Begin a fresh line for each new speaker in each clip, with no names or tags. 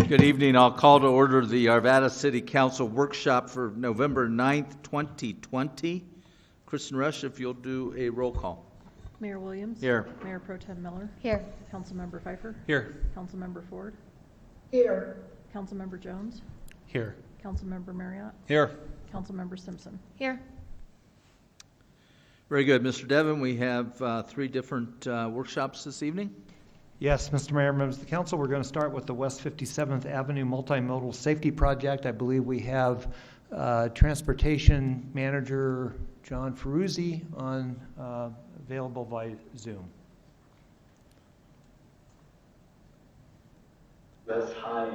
Good evening. I'll call to order the Arvada City Council workshop for November 9th, 2020. Kristen Rush, if you'll do a roll call.
Mayor Williams.
Here.
Mayor Pro Tem Miller.
Here.
Councilmember Pfeiffer.
Here.
Councilmember Ford.
Here.
Councilmember Jones.
Here.
Councilmember Marriott.
Here.
Councilmember Simpson.
Here.
Very good. Mr. Devon, we have three different workshops this evening.
Yes, Mr. Mayor, members of the council, we're going to start with the West 57th Avenue Multimodal Safety Project. I believe we have Transportation Manager John Ferruzzi on available by Zoom.
Yes, hi.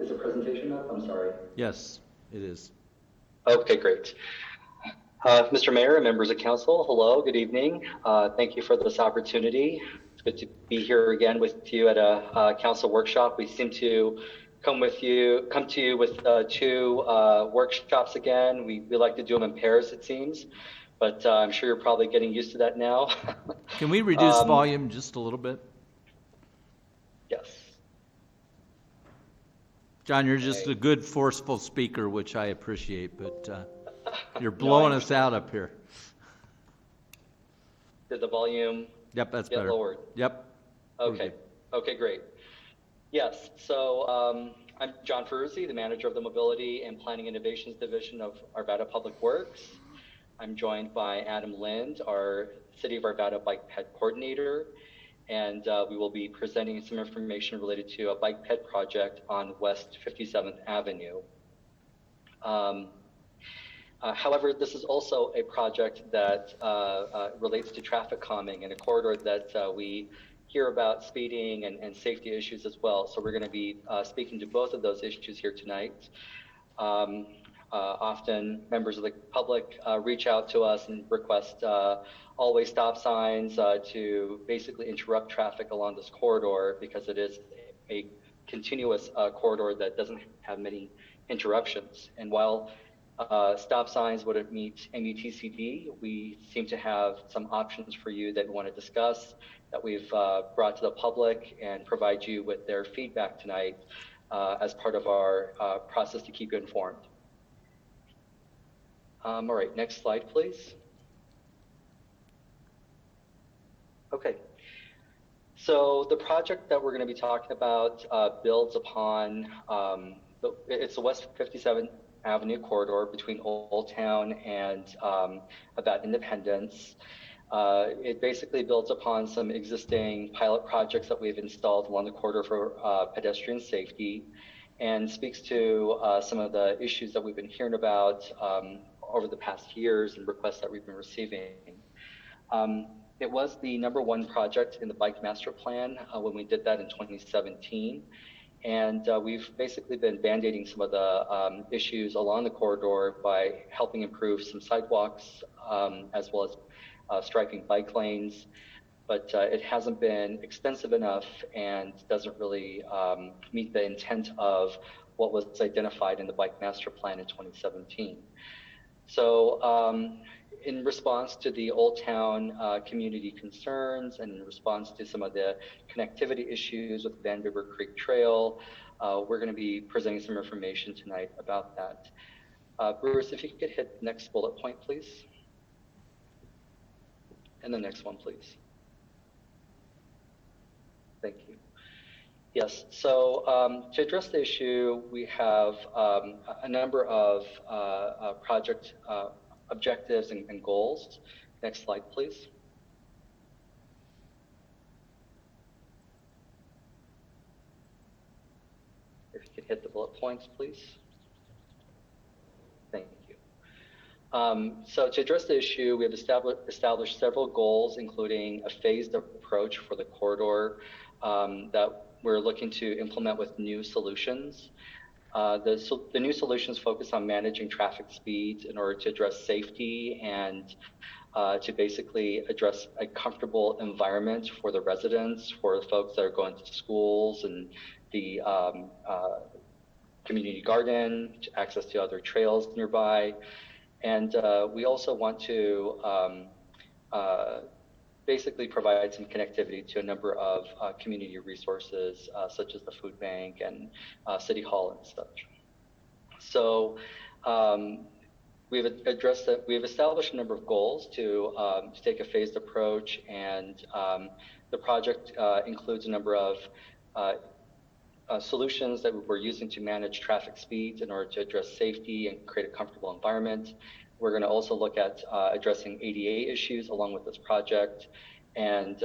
Is the presentation up? I'm sorry.
Yes, it is.
Okay, great. Mr. Mayor and members of council, hello, good evening. Thank you for this opportunity. It's good to be here again with you at a council workshop. We seem to come to you with two workshops again. We like to do them in pairs, it seems, but I'm sure you're probably getting used to that now.
Can we reduce volume just a little bit?
Yes.
John, you're just a good, forceful speaker, which I appreciate, but you're blowing us out up here.
Did the volume
Yep, that's
get
better.
lowered?
Yep.
Okay. Okay, great. Yes, so I'm John Ferruzzi, the manager of the Mobility and Planning Innovations Division of Arvada Public Works. I'm joined by Adam Lind, our City of Arvada Bike Ped Coordinator, and we will be presenting some information related to a bike ped project on West 57th Avenue. However, this is also a project that relates to traffic calming in a corridor that we hear about speeding and safety issues as well. So we're going to be speaking to both of those issues here tonight. Often members of the public reach out to us and request all-way stop signs to basically interrupt traffic along this corridor because it is a continuous corridor that doesn't have many interruptions. And while stop signs wouldn't meet MUTCD, we seem to have some options for you that we want to discuss that we've brought to the public and provide you with their feedback tonight as part of our process to keep you informed. All right, next slide, please. Okay, so the project that we're going to be talking about builds upon, it's the West 57th Avenue corridor between Old Town and about Independence. It basically builds upon some existing pilot projects that we've installed along the corridor for pedestrian safety and speaks to some of the issues that we've been hearing about over the past years and requests that we've been receiving. It was the #1 project in the Bike Master Plan when we did that in 2017. And we've basically been band-aiding some of the issues along the corridor by helping improve some sidewalks as well as striping bike lanes. But it hasn't been extensive enough and doesn't really meet the intent of what was identified in the Bike Master Plan in 2017. So in response to the Old Town community concerns and in response to some of the connectivity issues with Van River Creek Trail, we're going to be presenting some information tonight about that. Bruce, if you could hit the next bullet point, please. And the next one, please. Thank you. Yes, so to address the issue, we have a number of project objectives and goals. Next slide, please. If you could hit the bullet points, please. Thank you. So to address the issue, we have established several goals, including a phased approach for the corridor that we're looking to implement with new solutions. The new solutions focus on managing traffic speeds in order to address safety and to basically address a comfortable environment for the residents, for the folks that are going to schools and the community garden, access to other trails nearby. And we also want to basically provide some connectivity to a number of community resources, such as the food bank and City Hall and such. So we've addressed that. We've established a number of goals to take a phased approach, and the project includes a number of solutions that we're using to manage traffic speeds in order to address safety and create a comfortable environment. We're going to also look at addressing ADA issues along with this project, and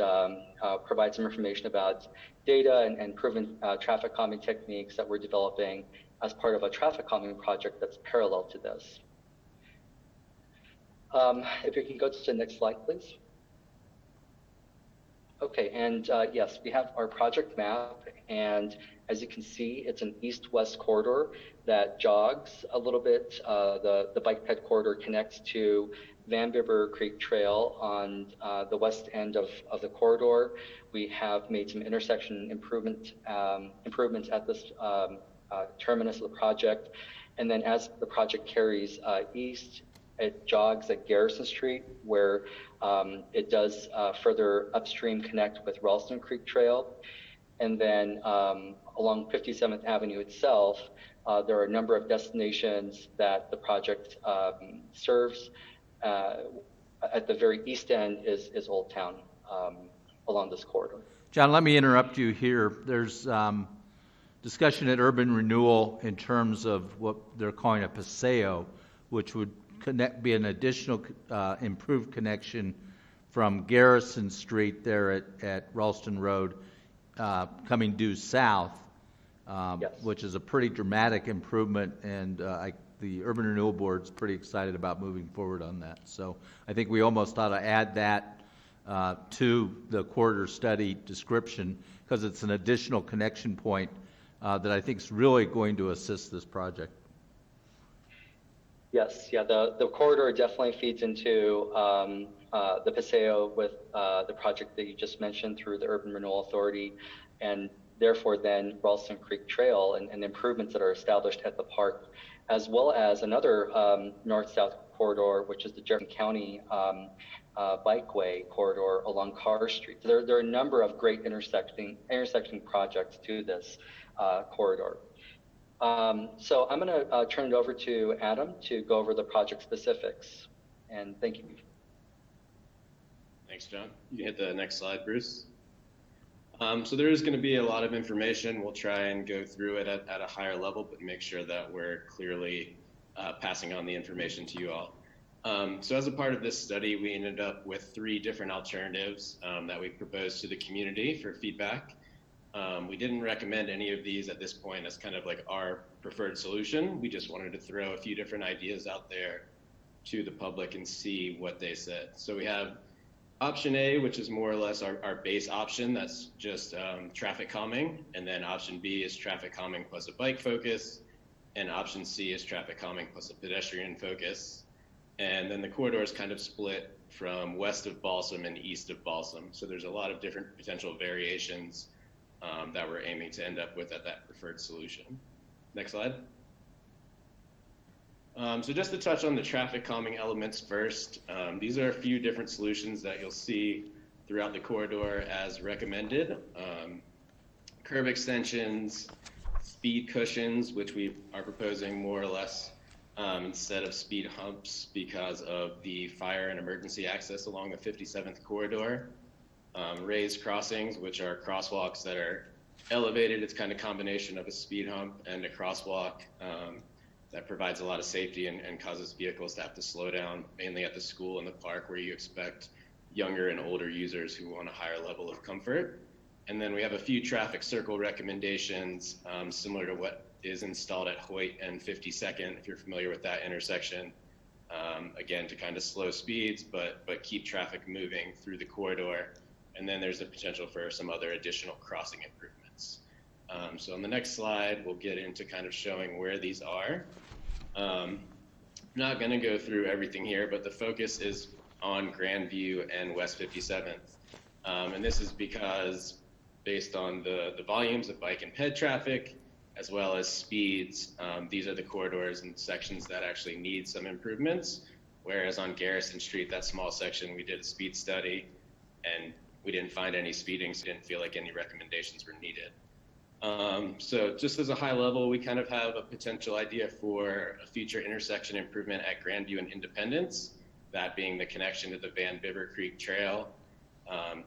provide some information about data and proven traffic calming techniques that we're developing as part of a traffic calming project that's parallel to this. If you can go to the next slide, please. Okay, and yes, we have our project map, and as you can see, it's an east-west corridor that jogs a little bit. The bike ped corridor connects to Van Bibber Creek Trail on the west end of the corridor. We have made some intersection improvements at this terminus of the project. And then as the project carries east, it jogs at Garrison Street, where it does further upstream connect with Ralston Creek Trail. And then along 57th Avenue itself, there are a number of destinations that the project serves. At the very east end is Old Town along this corridor.
John, let me interrupt you here. There's discussion at Urban Renewal in terms of what they're calling a paseo, which would be an additional improved connection from Garrison Street there at Ralston Road, coming due south,
Yes.
which is a pretty dramatic improvement, and the Urban Renewal Board's pretty excited about moving forward on that. So I think we almost ought to add that to the corridor study description, because it's an additional connection point that I think is really going to assist this project.
Yes, yeah, the corridor definitely feeds into the paseo with the project that you just mentioned through the Urban Renewal Authority, and therefore then Ralston Creek Trail and improvements that are established at the park, as well as another north-south corridor, which is the Jefferson County Bikeway corridor along Carr Street. So there are a number of great intersecting projects to this corridor. So I'm going to turn it over to Adam to go over the project specifics. And thank you.
Thanks, John. You can hit the next slide, Bruce. So there is going to be a lot of information. We'll try and go through it at a higher level, but make sure that we're clearly passing on the information to you all. So as a part of this study, we ended up with 3 different alternatives that we proposed to the community for feedback. We didn't recommend any of these at this point as kind of like our preferred solution. We just wanted to throw a few different ideas out there to the public and see what they said. So we have option A, which is more or less our base option. That's just traffic calming. And then option B is traffic calming plus a bike focus. And option C is traffic calming plus a pedestrian focus. And then the corridor is kind of split from west of Balsam and east of Balsam. So there's a lot of different potential variations that we're aiming to end up with at that preferred solution. Next slide. So just to touch on the traffic calming elements first, these are a few different solutions that you'll see throughout the corridor as recommended. Curb extensions, speed cushions, which we are proposing more or less instead of speed humps because of the fire and emergency access along the 57th corridor. Raised crossings, which are crosswalks that are elevated. It's kind of combination of a speed hump and a crosswalk that provides a lot of safety and causes vehicles to have to slow down, mainly at the school and the park where you expect younger and older users who want a higher level of comfort. And then we have a few traffic circle recommendations similar to what is installed at Hoyt and 52nd, if you're familiar with that intersection. Again, to kind of slow speeds, but keep traffic moving through the corridor. And then there's the potential for some other additional crossing improvements. So on the next slide, we'll get into kind of showing where these are. I'm not going to go through everything here, but the focus is on Grandview and West 57th. And this is because based on the volumes of bike and ped traffic, as well as speeds, these are the corridors and sections that actually need some improvements. Whereas on Garrison Street, that small section, we did a speed study and we didn't find any speeding, so didn't feel like any recommendations were needed. So just as a high level, we kind of have a potential idea for a future intersection improvement at Grandview and Independence, that being the connection to the Van Bibber Creek Trail.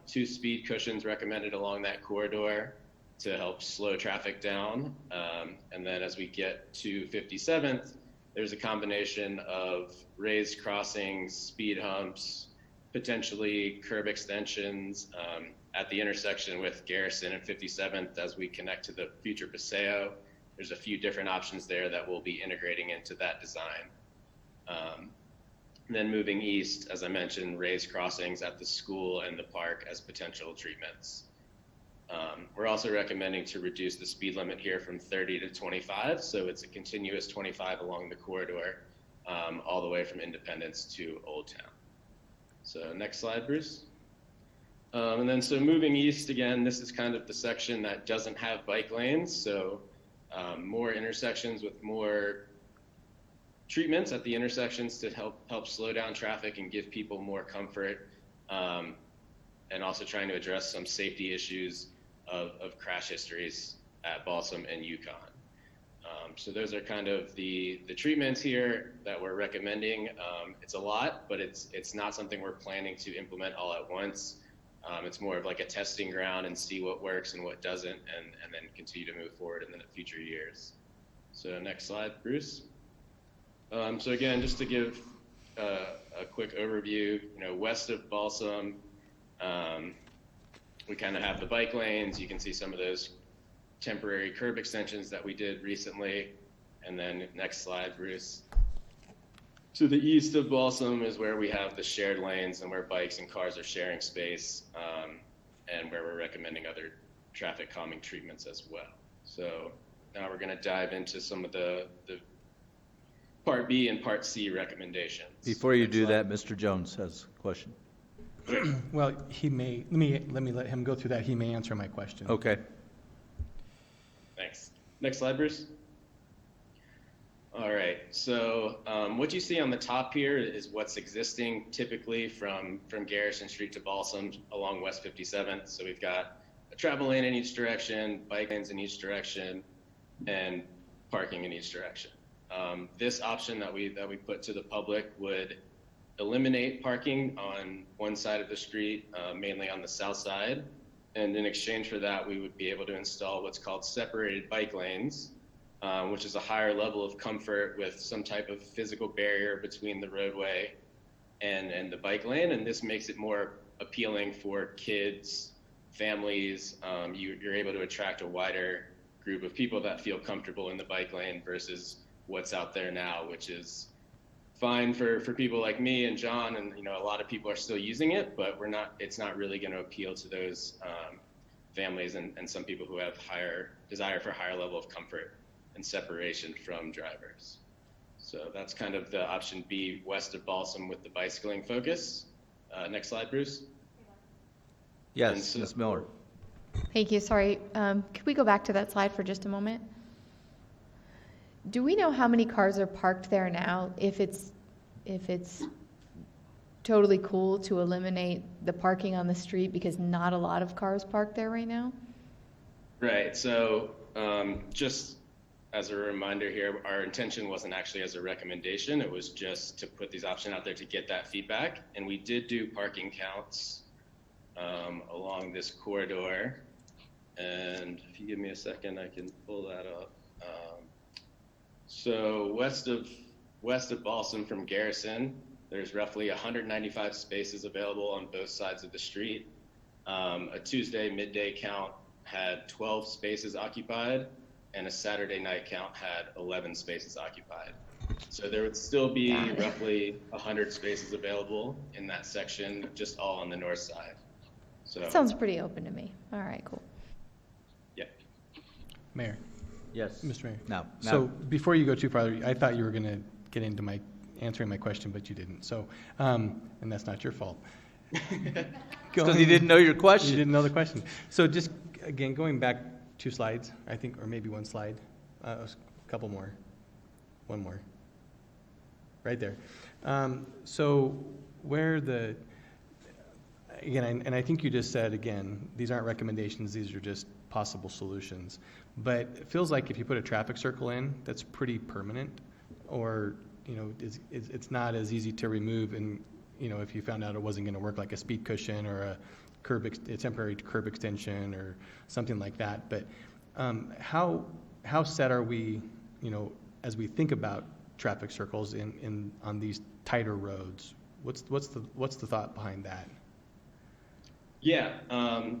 2 speed cushions recommended along that corridor to help slow traffic down. And then as we get to 57th, there's a combination of raised crossings, speed humps, potentially curb extensions at the intersection with Garrison and 57th as we connect to the future Paseo. There's a few different options there that we'll be integrating into that design. Then moving east, as I mentioned, raised crossings at the school and the park as potential treatments. We're also recommending to reduce the speed limit here from 30 to 25, so it's a continuous 25 along the corridor, all the way from Independence to Old Town. So next slide, Bruce. And then so moving east again, this is kind of the section that doesn't have bike lanes, so more intersections with more treatments at the intersections to help slow down traffic and give people more comfort, and also trying to address some safety issues of crash histories at Balsam and Yukon. So those are kind of the treatments here that we're recommending. It's a lot, but it's not something we're planning to implement all at once. It's more of like a testing ground and see what works and what doesn't, and then continue to move forward in the future years. So next slide, Bruce. So again, just to give a quick overview, west of Balsam, we kind of have the bike lanes. You can see some of those temporary curb extensions that we did recently. And then next slide, Bruce. To the east of Balsam is where we have the shared lanes and where bikes and cars are sharing space, and where we're recommending other traffic calming treatments as well. So now we're going to dive into some of the Part B and Part C recommendations.
Before you do that, Mr. Jones has a question.
Well, he may, let me let him go through that. He may answer my question.
Okay.
Thanks. Next slide, Bruce. All right, so what you see on the top here is what's existing typically from Garrison Street to Balsam along West 57th. So we've got a travel lane in each direction, bike lanes in each direction, and parking in each direction. This option that we put to the public would eliminate parking on one side of the street, mainly on the south side. And in exchange for that, we would be able to install what's called separated bike lanes, which is a higher level of comfort with some type of physical barrier between the roadway and the bike lane. And this makes it more appealing for kids, families. You're able to attract a wider group of people that feel comfortable in the bike lane versus what's out there now, which is fine for people like me and John, and a lot of people are still using it, but it's not really going to appeal to those families and some people who have desire for higher level of comfort and separation from drivers. So that's kind of the option B west of Balsam with the bicycling focus. Next slide, Bruce.
Yes, Ms. Miller.
Thank you. Sorry. Could we go back to that slide for just a moment? Do we know how many cars are parked there now? If it's totally cool to eliminate the parking on the street because not a lot of cars parked there right now?
Right. So just as a reminder here, our intention wasn't actually as a recommendation. It was just to put these options out there to get that feedback. And we did do parking counts along this corridor. And if you give me a second, I can pull that up. So west of Balsam from Garrison, there's roughly 195 spaces available on both sides of the street. A Tuesday midday count had 12 spaces occupied, and a Saturday night count had 11 spaces occupied. So there would still be roughly 100 spaces available in that section, just all on the north side. So
That sounds pretty open to me. All right, cool.
yeah.
Mayor,
Yes.
Mr. Mayor.
No.
So before you go too far, I thought you were going to get into answering my question, but you didn't. So, and that's not your fault.
Because you didn't know your
You
question.
didn't know the question. So just, again, going back 2 slides, I think, or maybe 1 slide, a couple more, 1 more, right there. So where again, and I think you just said, again, these aren't recommendations, these are just possible solutions. But it feels like if you put a traffic circle in, that's pretty permanent, or, you know, it's not as easy to remove, and, you know, if you found out it wasn't gonna work, like a speed cushion or a temporary curb extension or something like that. But how set are we, you know, as we think about traffic circles on these tighter roads? What's the thought behind that?
Yeah,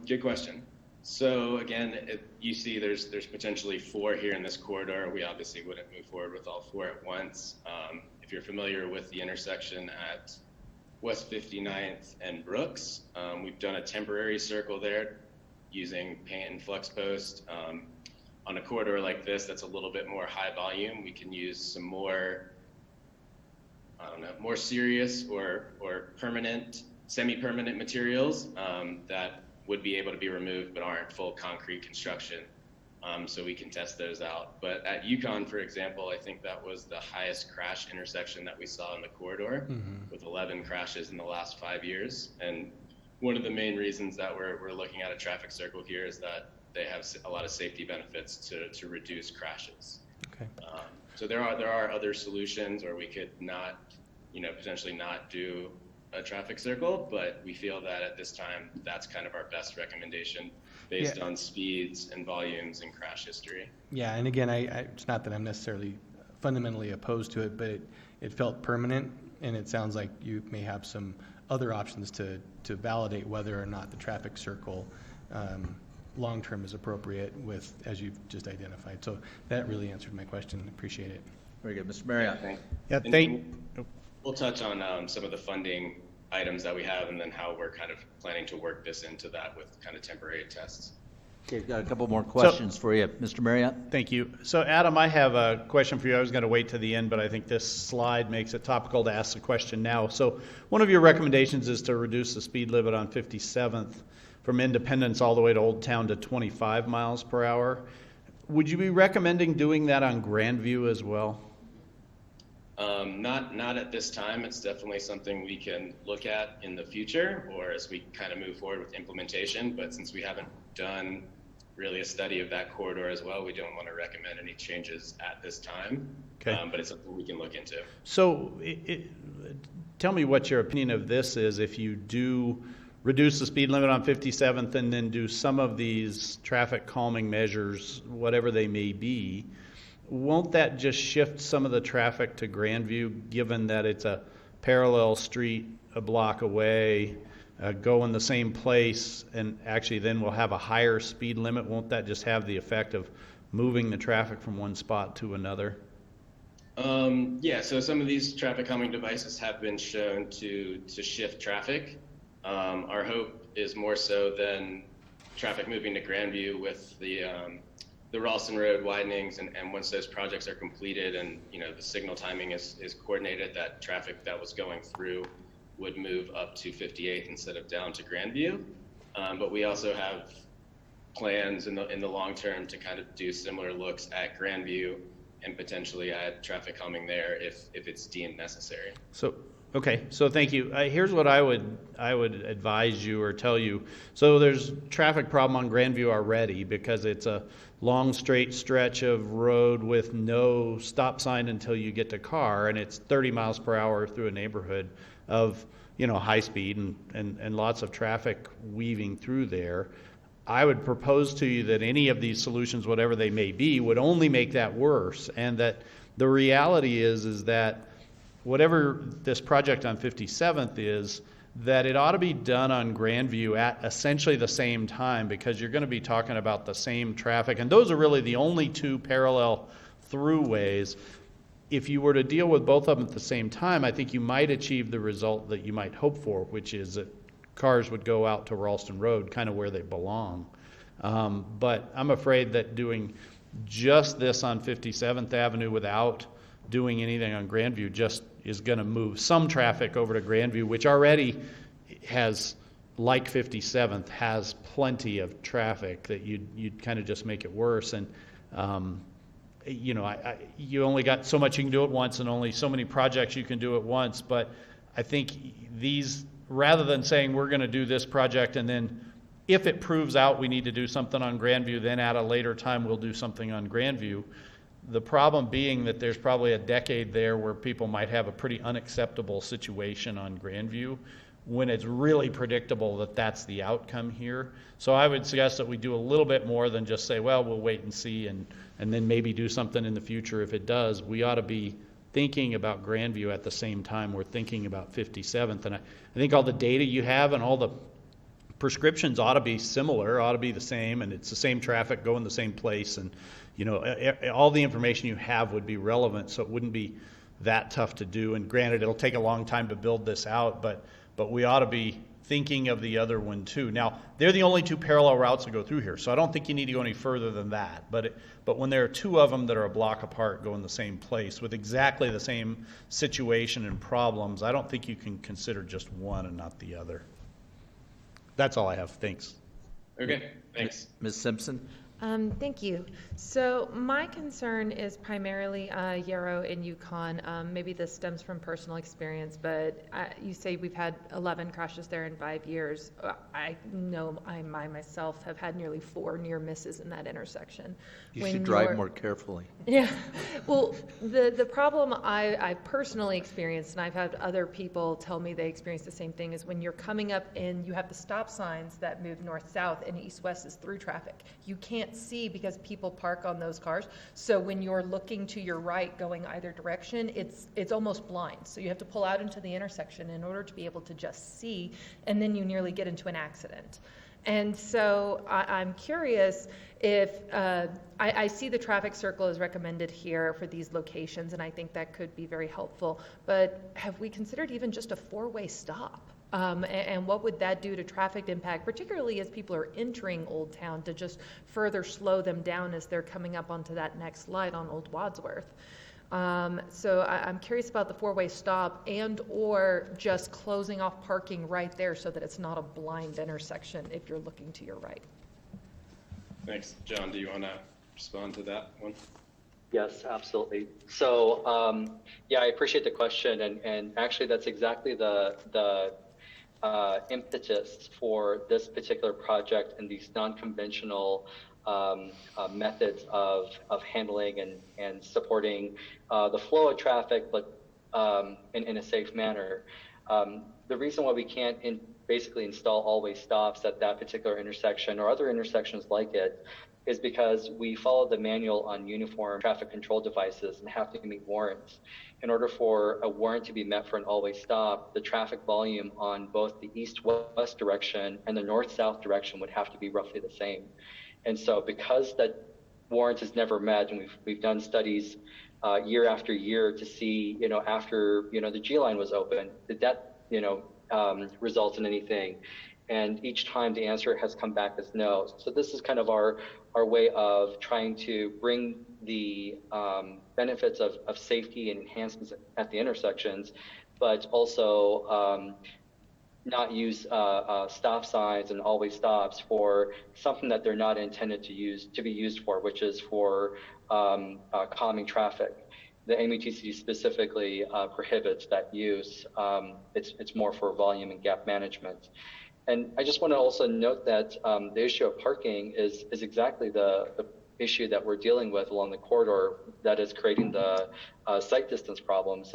good question. So again, you see there's potentially 4 here in this corridor. We obviously wouldn't move forward with all 4 at once. If you're familiar with the intersection at West 59th and Brooks, we've done a temporary circle there using paint and flux post. On a corridor like this that's a little bit more high volume, we can use some more, I don't know, more serious or permanent, semi-permanent materials that would be able to be removed but aren't full concrete construction. So we can test those out. But at Yukon, for example, I think that was the highest crash intersection that we saw in the corridor, with 11 crashes in the last 5 years. And one of the main reasons that we're looking at a traffic circle here is that they have a lot of safety benefits to reduce crashes.
Okay.
So there are other solutions, or we could not, you know, potentially not do a traffic circle, but we feel that at this time that's kind of our best recommendation based on speeds and volumes and crash history.
Yeah, and again, it's not that I'm necessarily fundamentally opposed to it, but it felt permanent, and it sounds like you may have some other options to validate whether or not the traffic circle long-term is appropriate with, as you've just identified. So that really answered my question. Appreciate it.
Very good. Mr. Marriott?
Yeah, we'll touch on some of the funding items that we have, and then how we're kind of planning to work this into that with kind of temporary tests.
Okay, got a couple more questions for you. Mr. Marriott?
Thank you. So Adam, I have a question for you. I was going to wait to the end, but I think this slide makes it topical to ask the question now. So one of your recommendations is to reduce the speed limit on 57th from Independence all the way to Old Town to 25 miles per hour. Would you be recommending doing that on Grandview as well?
Not at this time. It's definitely something we can look at in the future, or as we kind of move forward with implementation. But since we haven't done really a study of that corridor as well, we don't want to recommend any changes at this time.
Okay.
But it's something we can look into.
So tell me what your opinion of this is if you do reduce the speed limit on 57th and then do some of these traffic calming measures, whatever they may be. Won't that just shift some of the traffic to Grandview, given that it's a parallel street a block away, go in the same place, and actually then we'll have a higher speed limit? Won't that just have the effect of moving the traffic from one spot to another?
Yeah, so some of these traffic calming devices have been shown to shift traffic. Our hope is more so than traffic moving to Grandview with the Ralston Road widenings, and once those projects are completed and, you know, the signal timing is coordinated, that traffic that was going through would move up to 58th instead of down to Grandview. But we also have plans in the long term to kind of do similar looks at Grandview and potentially add traffic calming there if it's deemed necessary.
So, okay, so thank you. Here's what I would advise you or tell you. So there's traffic problem on Grandview already because it's a long straight stretch of road with no stop sign until you get to Carr, and it's 30 miles per hour through a neighborhood of, you know, high speed and lots of traffic weaving through there. I would propose to you that any of these solutions, whatever they may be, would only make that worse, and that the reality is that whatever this project on 57th is, that it ought to be done on Grandview at essentially the same time, because you're going to be talking about the same traffic, and those are really the only two parallel throughways. If you were to deal with both of them at the same time, I think you might achieve the result that you might hope for, which is that cars would go out to Ralston Road, kind of where they belong. But I'm afraid that doing just this on 57th Avenue without doing anything on Grandview just is going to move some traffic over to Grandview, which already has, like 57th, has plenty of traffic that you'd kind of just make it worse. And you know, you only got so much you can do at once, and only so many projects you can do at once. But I think these rather than saying we're going to do this project and then if it proves out we need to do something on Grandview, then at a later time we'll do something on Grandview. The problem being that there's probably a decade there where people might have a pretty unacceptable situation on Grandview when it's really predictable that that's the outcome here. So I would suggest that we do a little bit more than just say, well, we'll wait and see and then maybe do something in the future if it does. We ought to be thinking about Grandview at the same time we're thinking about 57th. And I think all the data you have and all the prescriptions ought to be similar, ought to be the same, and it's the same traffic going the same place, and all the information you have would be relevant, so it wouldn't be that tough to do. And granted, it'll take a long time to build this out, but we ought to be thinking of the other one too. Now, they're the only two parallel routes that go through here, so I don't think you need to go any further than that. But when there are two of them that are a block apart going the same place with exactly the same situation and problems, I don't think you can consider just one and not the other. That's all I have. Thanks.
Okay, thanks.
Ms. Simpson?
Thank you. So my concern is primarily Yarrow and Yukon. Maybe this stems from personal experience, but you say we've had 11 crashes there in 5 years. I know I myself have had nearly 4 near misses in that intersection.
You should drive more carefully.
Yeah. Well, the problem I personally experienced, and I've had other people tell me they experienced the same thing, is when you're coming up and you have the stop signs that move north-south and east-west is through traffic. You can't see because people park on those cars. So when you're looking to your right going either direction, it's almost blind. So you have to pull out into the intersection in order to be able to just see, and then you nearly get into an accident. And so I'm curious if I see the traffic circle is recommended here for these locations, and I think that could be very helpful. But have we considered even just a 4-way stop? And what would that do to traffic impact, particularly as people are entering Old Town, to just further slow them down as they're coming up onto that next light on Old Wadsworth? So I'm curious about the 4-way stop and or just closing off parking right there so that it's not a blind intersection if you're looking to your right.
Thanks. John, do you want to respond to that one?
Yes, absolutely. So, yeah, I appreciate the question, and actually that's exactly the impetus for this particular project and these non-conventional methods of handling and supporting the flow of traffic, but in a safe manner. The reason why we can't basically install always stops at that particular intersection or other intersections like it is because we follow the manual on uniform traffic control devices and have to meet warrants. In order for a warrant to be met for an always stop, the traffic volume on both the east-west direction and the north-south direction would have to be roughly the same. And so because that warrant is never met, and we've done studies year after year to see, after, the G line was open, did that, result in anything? And each time the answer has come back as no. So this is kind of our way of trying to bring the benefits of safety and enhancements at the intersections, but also not use stop signs and always stops for something that they're not intended to be used for, which is for calming traffic. The MUTCD specifically prohibits that use. It's more for volume and gap management. And I just want to also note that the issue of parking is exactly the issue that we're dealing with along the corridor that is creating the sight distance problems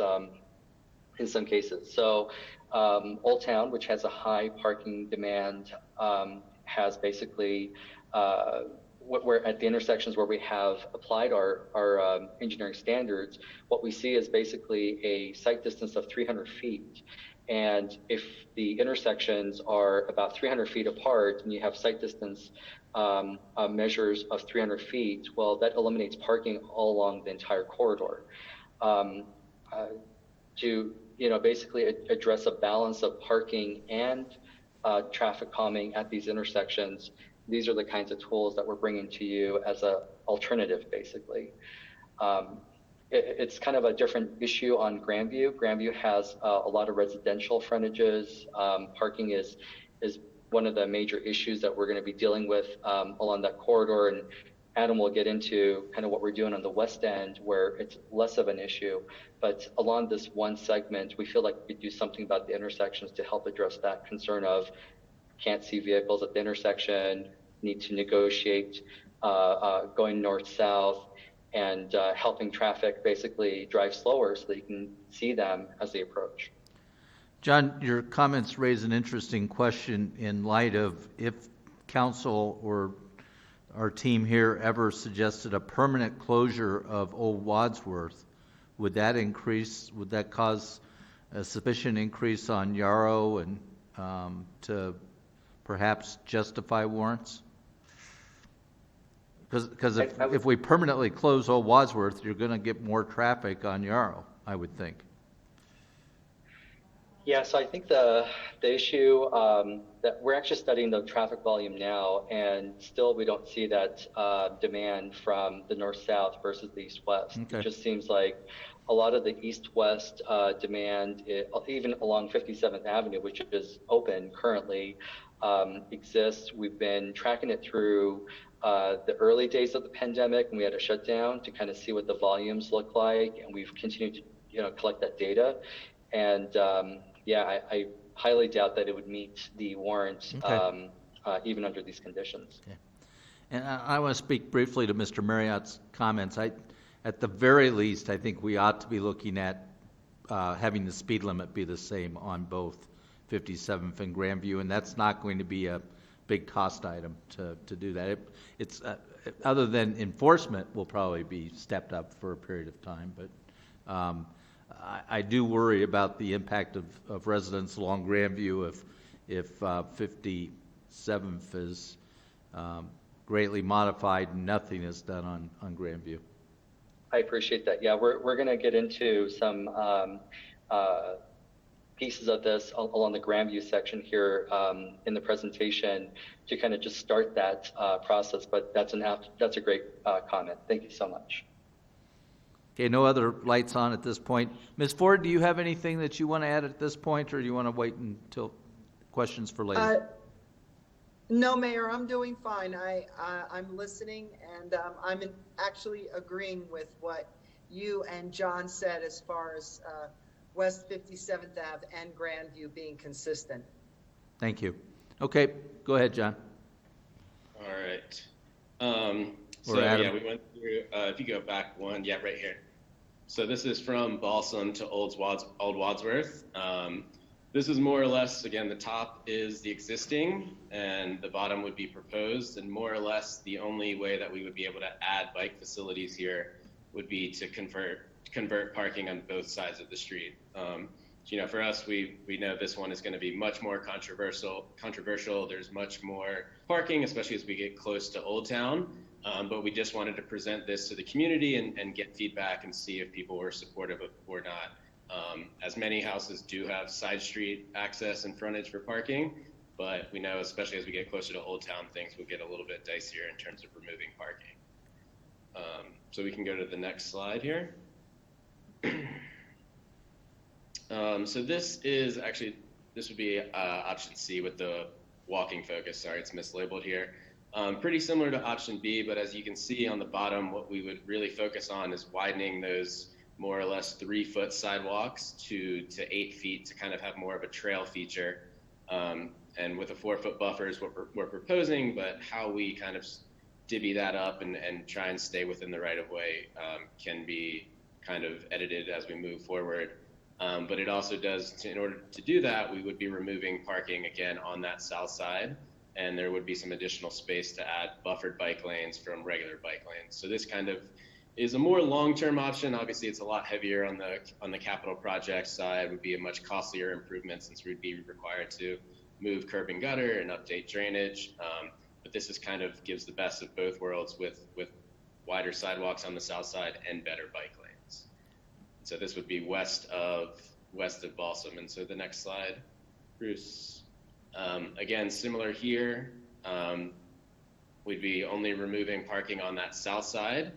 in some cases. So Old Town, which has a high parking demand, has basically, we're at the intersections where we have applied our engineering standards, what we see is basically a sight distance of 300 feet. And if the intersections are about 300 feet apart and you have sight distance measures of 300 feet, well, that eliminates parking all along the entire corridor. To basically address a balance of parking and traffic calming at these intersections, these are the kinds of tools that we're bringing to you as an alternative, basically. It's kind of a different issue on Grandview. Grandview has a lot of residential frontages. Parking is one of the major issues that we're going to be dealing with along that corridor. And Adam will get into kind of what we're doing on the west end where it's less of an issue. But along this one segment, we feel like we could do something about the intersections to help address that concern of can't see vehicles at the intersection, need to negotiate going north-south, and helping traffic basically drive slower so that you can see them as they approach.
John, your comments raise an interesting question in light of if council or our team here ever suggested a permanent closure of Old Wadsworth, would that cause a sufficient increase on Yarrow and to perhaps justify warrants? Because if we permanently close Old Wadsworth, you're going to get more traffic on Yarrow, I would think.
Yeah, so I think the issue that we're actually studying the traffic volume now, and still we don't see that demand from the north-south versus the east-west.
Okay.
It just seems like a lot of the east-west demand, even along 57th Avenue, which is open currently, exists. We've been tracking it through the early days of the pandemic when we had a shutdown to kind of see what the volumes look like, and we've continued to collect that data. And I highly doubt that it would meet the warrant
Okay.
even under these conditions.
Okay. And I want to speak briefly to Mr. Marriott's comments. At the very least, I think we ought to be looking at having the speed limit be the same on both 57th and Grandview, and that's not going to be a big cost item to do that. It's other than enforcement will probably be stepped up for a period of time, but I do worry about the impact of residents along Grandview if 57th is greatly modified and nothing is done on Grandview.
I appreciate that. Yeah, we're going to get into some pieces of this along the Grandview section here in the presentation to kind of just start that process. But that's a great comment. Thank you so much.
Okay, no other lights on at this point. Ms. Ford, do you have anything that you want to add at this point, or do you want to wait until questions for later?
No, Mayor, I'm doing fine. I'm listening, and I'm actually agreeing with what you and John said as far as West 57th Ave and Grandview being consistent.
Thank you. Okay, go ahead, John.
All right.
Or Adam.
Yeah, we went through, if you go back one, yeah, right here. So this is from Balsam to Old Wadsworth. This is more or less, again, the top is the existing and the bottom would be proposed, and more or less the only way that we would be able to add bike facilities here would be to convert parking on both sides of the street. For us, we know this one is going to be much more controversial. There's much more parking, especially as we get close to Old Town. But we just wanted to present this to the community and get feedback and see if people were supportive of or not. As many houses do have side street access and frontage for parking, but we know, especially as we get closer to Old Town, things will get a little bit dicier in terms of removing parking. So we can go to the next slide here. So this would be option C with the walking focus. Sorry, it's mislabeled here. Pretty similar to option B, but as you can see on the bottom, what we would really focus on is widening those more or less 3-foot sidewalks to 8 feet to kind of have more of a trail feature. And with a 4-foot buffer is what we're proposing, but how we kind of divvy that up and try and stay within the right of way can be kind of edited as we move forward. But it also does, in order to do that, we would be removing parking again on that south side, and there would be some additional space to add buffered bike lanes from regular bike lanes. So this kind of is a more long-term option. Obviously, it's a lot heavier on the capital project side. It would be a much costlier improvement since we'd be required to move curb and gutter and update drainage. But this is kind of gives the best of both worlds with wider sidewalks on the south side and better bike lanes. So this would be west of Balsam. And so the next slide, Bruce. Again, similar here. We'd be only removing parking on that south side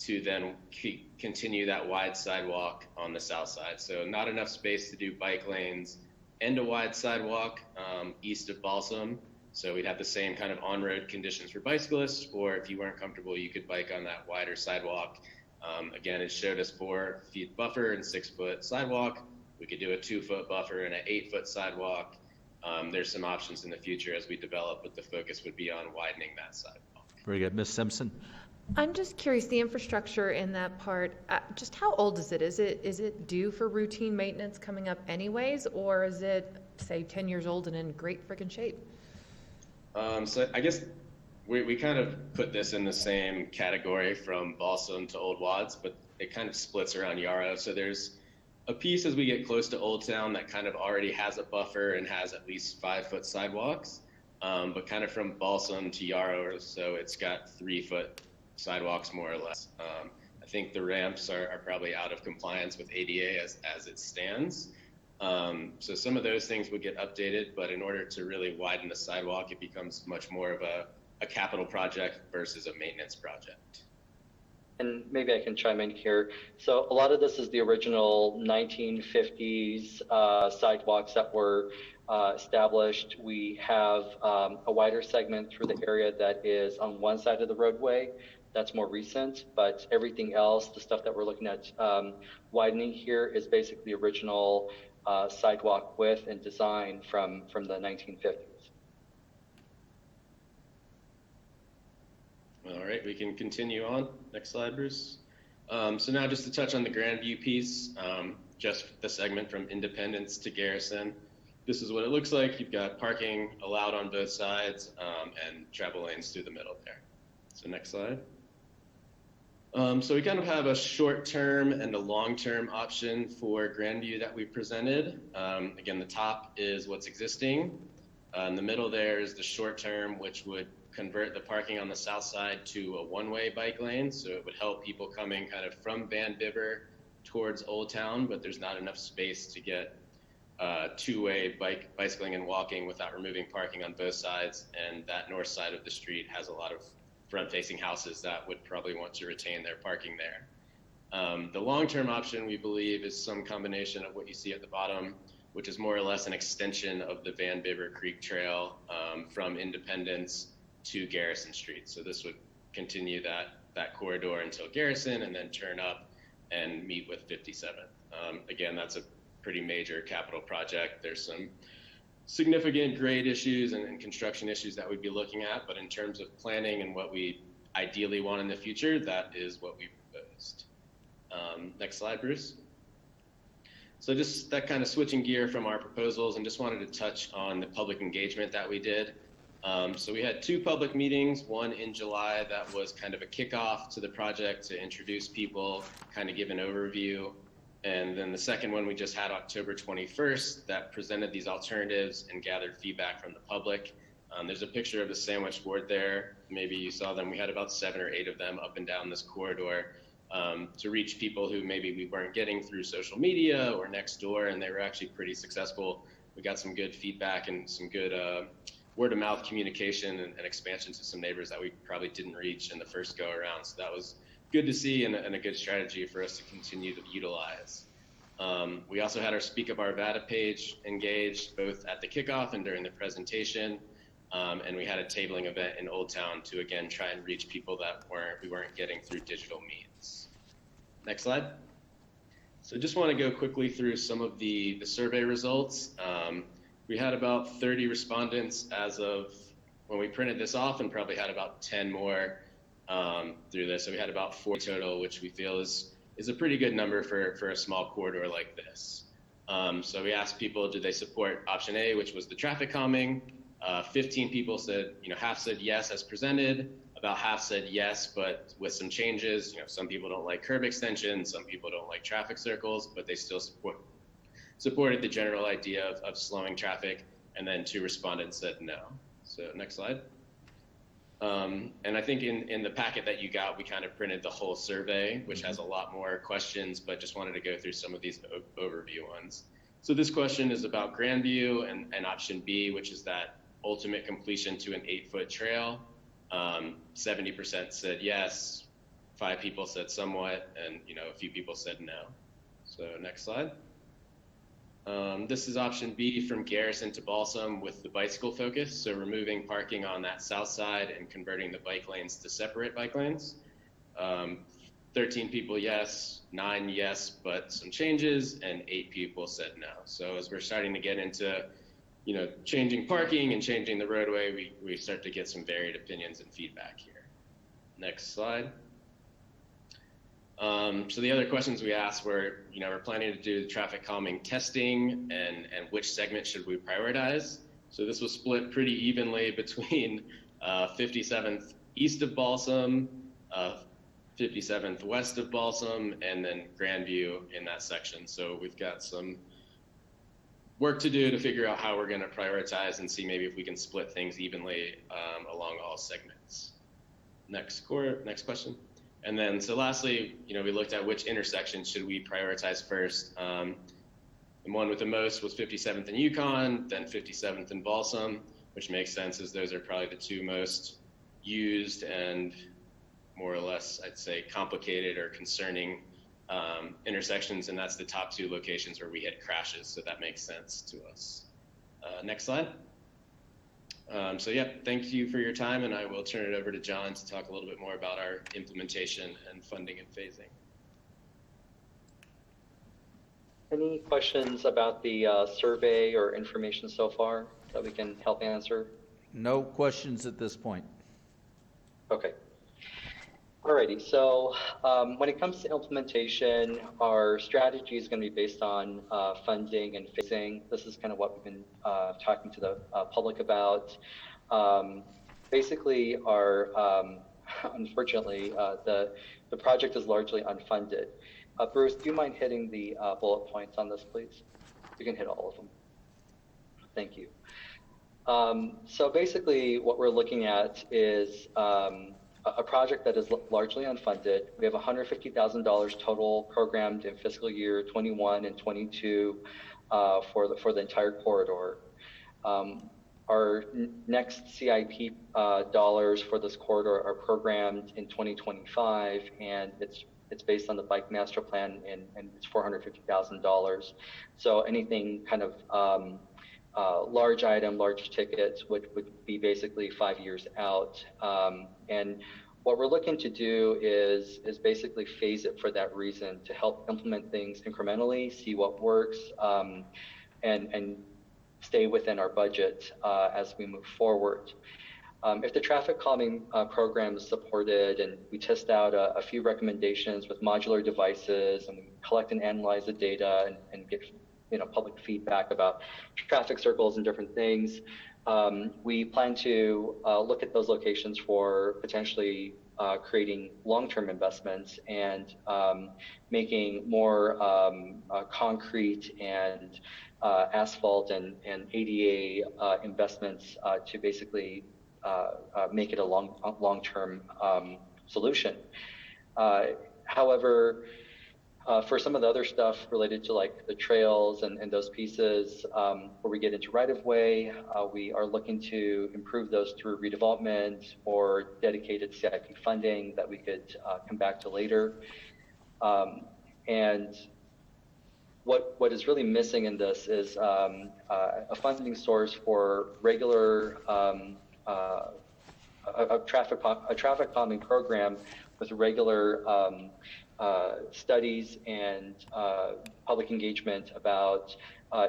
to then continue that wide sidewalk on the south side. So not enough space to do bike lanes and a wide sidewalk east of Balsam. So we'd have the same kind of on-road conditions for bicyclists, or if you weren't comfortable, you could bike on that wider sidewalk. Again, it showed us 4 feet buffer and 6 foot sidewalk. We could do a 2 foot buffer and an 8 foot sidewalk. There's some options in the future as we develop, but the focus would be on widening that sidewalk.
Very good. Ms. Simpson?
I'm just curious, the infrastructure in that part, just how old is it? Is it due for routine maintenance coming up anyways, or is it, say, 10 years old and in great freaking shape?
So I guess we kind of put this in the same category from Balsam to Old Wads, but it kind of splits around Yarrow. So there's a piece as we get close to Old Town that kind of already has a buffer and has at least 5 foot sidewalks. But kind of from Balsam to Yarrow, so it's got 3 foot sidewalks more or less. I think the ramps are probably out of compliance with ADA as it stands. So some of those things would get updated, but in order to really widen the sidewalk, it becomes much more of a capital project versus a maintenance project.
And maybe I can chime in here. So a lot of this is the original 1950s sidewalks that were established. We have a wider segment through the area that is on one side of the roadway. That's more recent, but everything else, the stuff that we're looking at widening here is basically the original sidewalk width and design from the 1950s.
All right, we can continue on. Next slide, Bruce. So now just to touch on the Grandview piece, just the segment from Independence to Garrison. This is what it looks like. You've got parking allowed on both sides and travel lanes through the middle there. So next slide. So we kind of have a short-term and a long-term option for Grandview that we presented. Again, the top is what's existing. In the middle there is the short-term, which would convert the parking on the south side to a one-way bike lane. So it would help people coming kind of from Van Bibber towards Old Town, but there's not enough space to get two-way bicycling and walking without removing parking on both sides. And that north side of the street has a lot of front-facing houses that would probably want to retain their parking there. The long-term option, we believe, is some combination of what you see at the bottom, which is more or less an extension of the Van Bibber Creek Trail from Independence to Garrison Street. So this would continue that corridor until Garrison and then turn up and meet with 57th. Again, that's a pretty major capital project. There's some significant grade issues and construction issues that we'd be looking at, but in terms of planning and what we ideally want in the future, that is what we proposed. Next slide, Bruce. So just that kind of switching gear from our proposals, and just wanted to touch on the public engagement that we did. So we had 2 public meetings, one in July that was kind of a kickoff to the project to introduce people, kind of give an overview. And then the second one we just had October 21st that presented these alternatives and gathered feedback from the public. There's a picture of the sandwich board there. Maybe you saw them. We had about 7 or 8 of them up and down this corridor to reach people who maybe we weren't getting through social media or next door, and they were actually pretty successful. We got some good feedback and some good word-of-mouth communication and expansion to some neighbors that we probably didn't reach in the first go-around. So that was good to see and a good strategy for us to continue to utilize. We also had our Speak of Arvada page engaged both at the kickoff and during the presentation. And we had a tabling event in Old Town to, again, try and reach people that we weren't getting through digital means. Next slide. So just want to go quickly through some of the survey results. We had about 30 respondents as of when we printed this off, and probably had about 10 more through this. So we had about 40 total, which we feel is a pretty good number for a small corridor like this. So we asked people, do they support option A, which was the traffic calming? 15 people said, half said yes as presented, about half said yes, but with some changes. Some people don't like curb extensions, some people don't like traffic circles, but they still supported the general idea of slowing traffic. And then 2 respondents said no. So next slide. And I think in the packet that you got, we kind of printed the whole survey, which has a lot more questions, but just wanted to go through some of these overview ones. So this question is about Grandview and option B, which is that ultimate completion to an 8-foot trail. 70% said yes, 5 people said somewhat, and a few people said no. So next slide. This is option B from Garrison to Balsam with the bicycle focus, so removing parking on that south side and converting the bike lanes to separate bike lanes. 13 people yes, 9 yes, but some changes, and 8 people said no. So as we're starting to get into, changing parking and changing the roadway, we start to get some varied opinions and feedback here. Next slide. So the other questions we asked were, we're planning to do the traffic calming testing and which segment should we prioritize. So this was split pretty evenly between 57th east of Balsam, 57th west of Balsam, and then Grandview in that section. So we've got some work to do to figure out how we're going to prioritize and see maybe if we can split things evenly along all segments. Next question. And then, so lastly, we looked at which intersections should we prioritize first. The one with the most was 57th and Yukon, then 57th and Balsam, which makes sense as those are probably the 2 most used and more or less, I'd say, complicated or concerning intersections, and that's the top 2 locations where we had crashes, so that makes sense to us. Next slide. So yeah, thank you for your time, and I will turn it over to John to talk a little bit more about our implementation and funding and phasing.
Any questions about the survey or information so far that we can help answer?
No questions at this point.
Okay. Alrighty, so when it comes to implementation, our strategy is going to be based on funding and phasing. This is kind of what we've been talking to the public about. Basically, unfortunately, the project is largely unfunded. Bruce, do you mind hitting the bullet points on this, please? You can hit all of them. Thank you. So basically, what we're looking at is a project that is largely unfunded. We have $150,000 total programmed in fiscal year 21 and 22 for the entire corridor. Our next CIP dollars for this corridor are programmed in 2025, and it's based on the bike master plan, and it's $450,000. So anything kind of large tickets would be basically 5 years out. And what we're looking to do is basically phase it for that reason, to help implement things incrementally, see what works, and stay within our budget as we move forward. If the traffic calming program is supported and we test out a few recommendations with modular devices, and we collect and analyze the data and get public feedback about traffic circles and different things, we plan to look at those locations for potentially creating long-term investments and making more concrete and asphalt and ADA investments to basically make it a long-term solution. However, for some of the other stuff related to like the trails and those pieces where we get into right-of-way, we are looking to improve those through redevelopment or dedicated CIP funding that we could come back to later. And what is really missing in this is a funding source for regular a traffic calming program with regular studies and public engagement about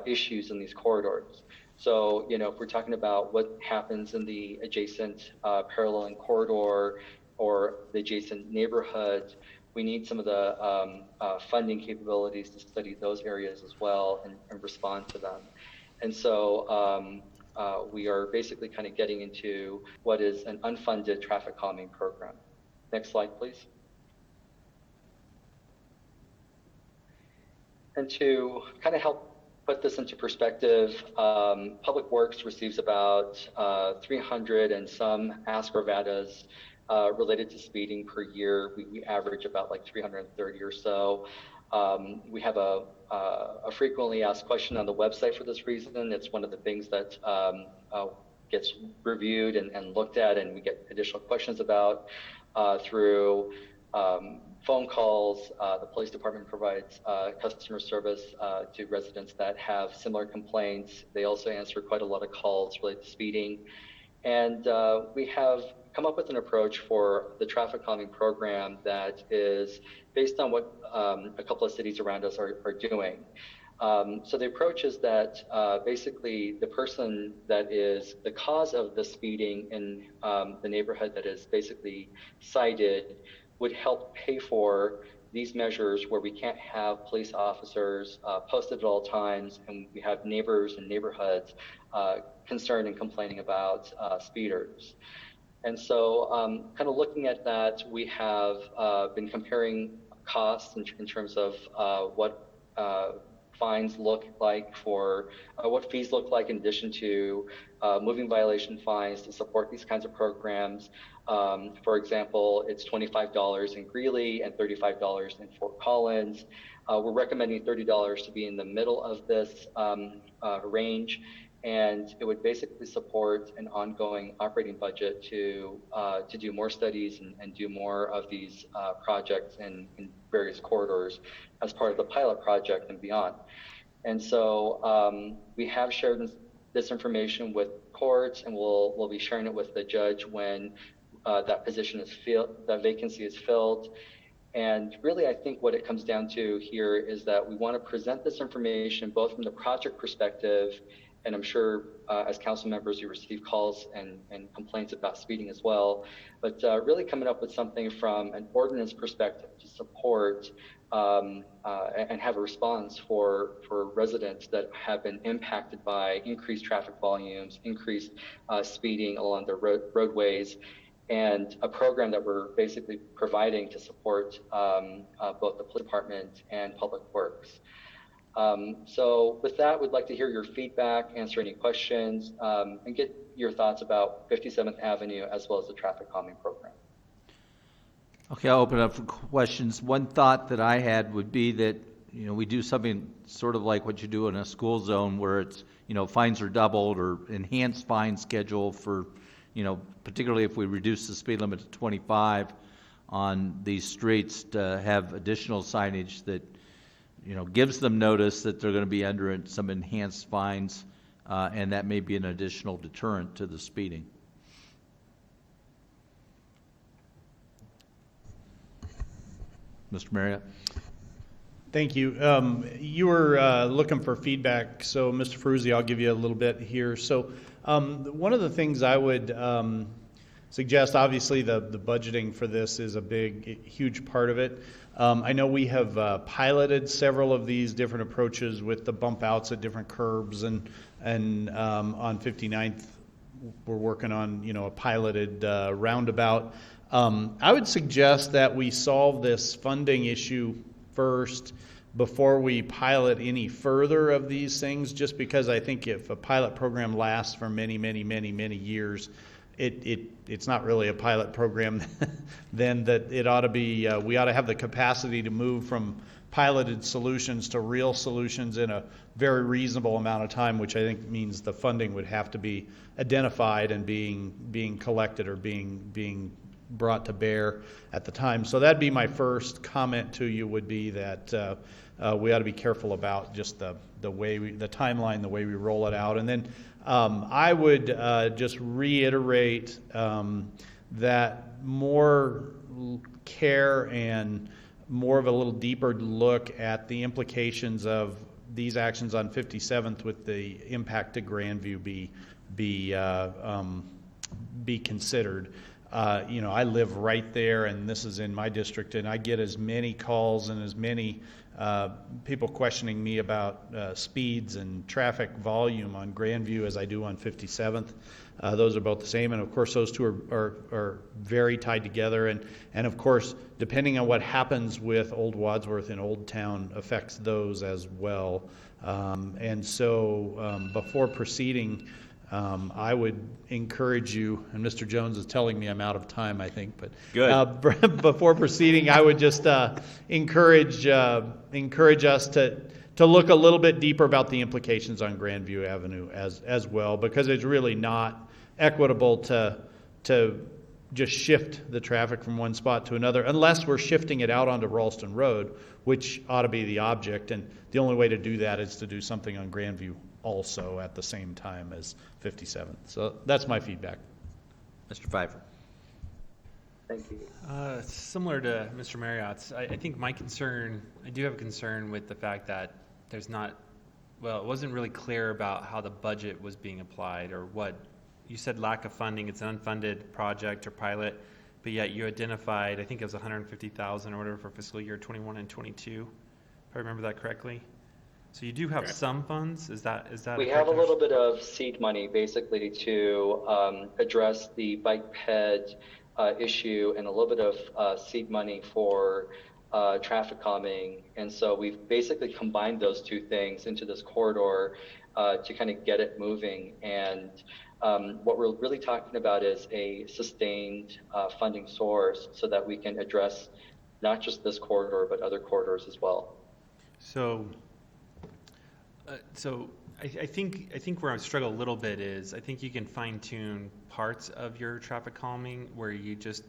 issues in these corridors. So, if we're talking about what happens in the adjacent paralleling corridor or the adjacent neighborhood, we need some of the funding capabilities to study those areas as well and respond to them. And so we are basically kind of getting into what is an unfunded traffic calming program. Next slide, please. And to kind of help put this into perspective, Public Works receives about 300 and some Ask Arvadas related to speeding per year. We average about like 330 or so. We have a frequently asked question on the website for this reason. It's one of the things that gets reviewed and looked at, and we get additional questions about through phone calls. The police department provides customer service to residents that have similar complaints. They also answer quite a lot of calls related to speeding. And we have come up with an approach for the traffic calming program that is based on what a couple of cities around us are doing. So the approach is that basically the person that is the cause of the speeding in the neighborhood that is basically cited would help pay for these measures where we can't have police officers posted at all times, and we have neighbors and neighborhoods concerned and complaining about speeders. And so kind of looking at that, we have been comparing costs in terms of what fines look like for what fees look like in addition to moving violation fines to support these kinds of programs. For example, it's $25 in Greeley and $35 in Fort Collins. We're recommending $30 to be in the middle of this range, and it would basically support an ongoing operating budget to do more studies and do more of these projects in various corridors as part of the pilot project and beyond. And so we have shared this information with courts, and we'll be sharing it with the judge when that position is filled, that vacancy is filled. And really, I think what it comes down to here is that we want to present this information both from the project perspective, and I'm sure as council members you receive calls and complaints about speeding as well, but really coming up with something from an ordinance perspective to support and have a response for residents that have been impacted by increased traffic volumes, increased speeding along the roadways, and a program that we're basically providing to support both the police department and public works. So with that, we'd like to hear your feedback, answer any questions, and get your thoughts about 57th Avenue as well as the traffic calming program.
Okay, I'll open up for questions. One thought that I had would be that, you know, we do something sort of like what you do in a school zone where it's, you know, fines are doubled or enhanced fine schedule for, you know, particularly if we reduce the speed limit to 25 on these streets, to have additional signage that, you know, gives them notice that they're going to be under some enhanced fines, and that may be an additional deterrent to the speeding. Mr. Marriott?
Thank you. You were looking for feedback, so Mr. Ferruzzi, I'll give you a little bit here. So one of the things I would suggest, obviously the budgeting for this is a huge part of it. I know we have piloted several of these different approaches with the bump outs at different curbs, and on 59th we're working on, you know, a piloted roundabout. I would suggest that we solve this funding issue first before we pilot any further of these things, just because I think if a pilot program lasts for many years, it's not really a pilot program. Then that it ought to be, we ought to have the capacity to move from piloted solutions to real solutions in a very reasonable amount of time, which I think means the funding would have to be identified and being collected or being brought to bear at the time. So that'd be my first comment to you, would be that we ought to be careful about just the way the timeline, the way we roll it out. And then I would just reiterate that more care and more of a little deeper look at the implications of these actions on 57th with the impact to Grandview be considered. You know, I live right there, and this is in my district, and I get as many calls and as many people questioning me about speeds and traffic volume on Grandview as I do on 57th. Those are both the same, and of course those two are very tied together, and of course depending on what happens with Old Wadsworth and Old Town affects those as well. And so before proceeding, I would encourage you, and Mr. Jones is telling me I'm out of time, I think, but
Good.
Before proceeding, I would just encourage us to look a little bit deeper about the implications on Grandview Avenue as well, because it's really not equitable to just shift the traffic from one spot to another, unless we're shifting it out onto Ralston Road, which ought to be the object. And the only way to do that is to do something on Grandview also at the same time as 57th. So that's my feedback.
Mr. Pfeiffer.
Thank you.
Similar to Mr. Marriott's, I think I do have a concern with the fact that there's not, well, it wasn't really clear about how the budget was being applied or what, you said lack of funding, it's an unfunded project or pilot, but yet you identified, I think it was 150,000 or whatever for fiscal year 21 and 22, if I remember that correctly. So you do have some funds, is that?
We have a little bit of seed money basically to address the bike ped issue and a little bit of seed money for traffic calming. And so we've basically combined those two things into this corridor to kind of get it moving. And what we're really talking about is a sustained funding source so that we can address not just this corridor, but other corridors as well.
So I think where I struggle a little bit is I think you can fine tune parts of your traffic calming where you just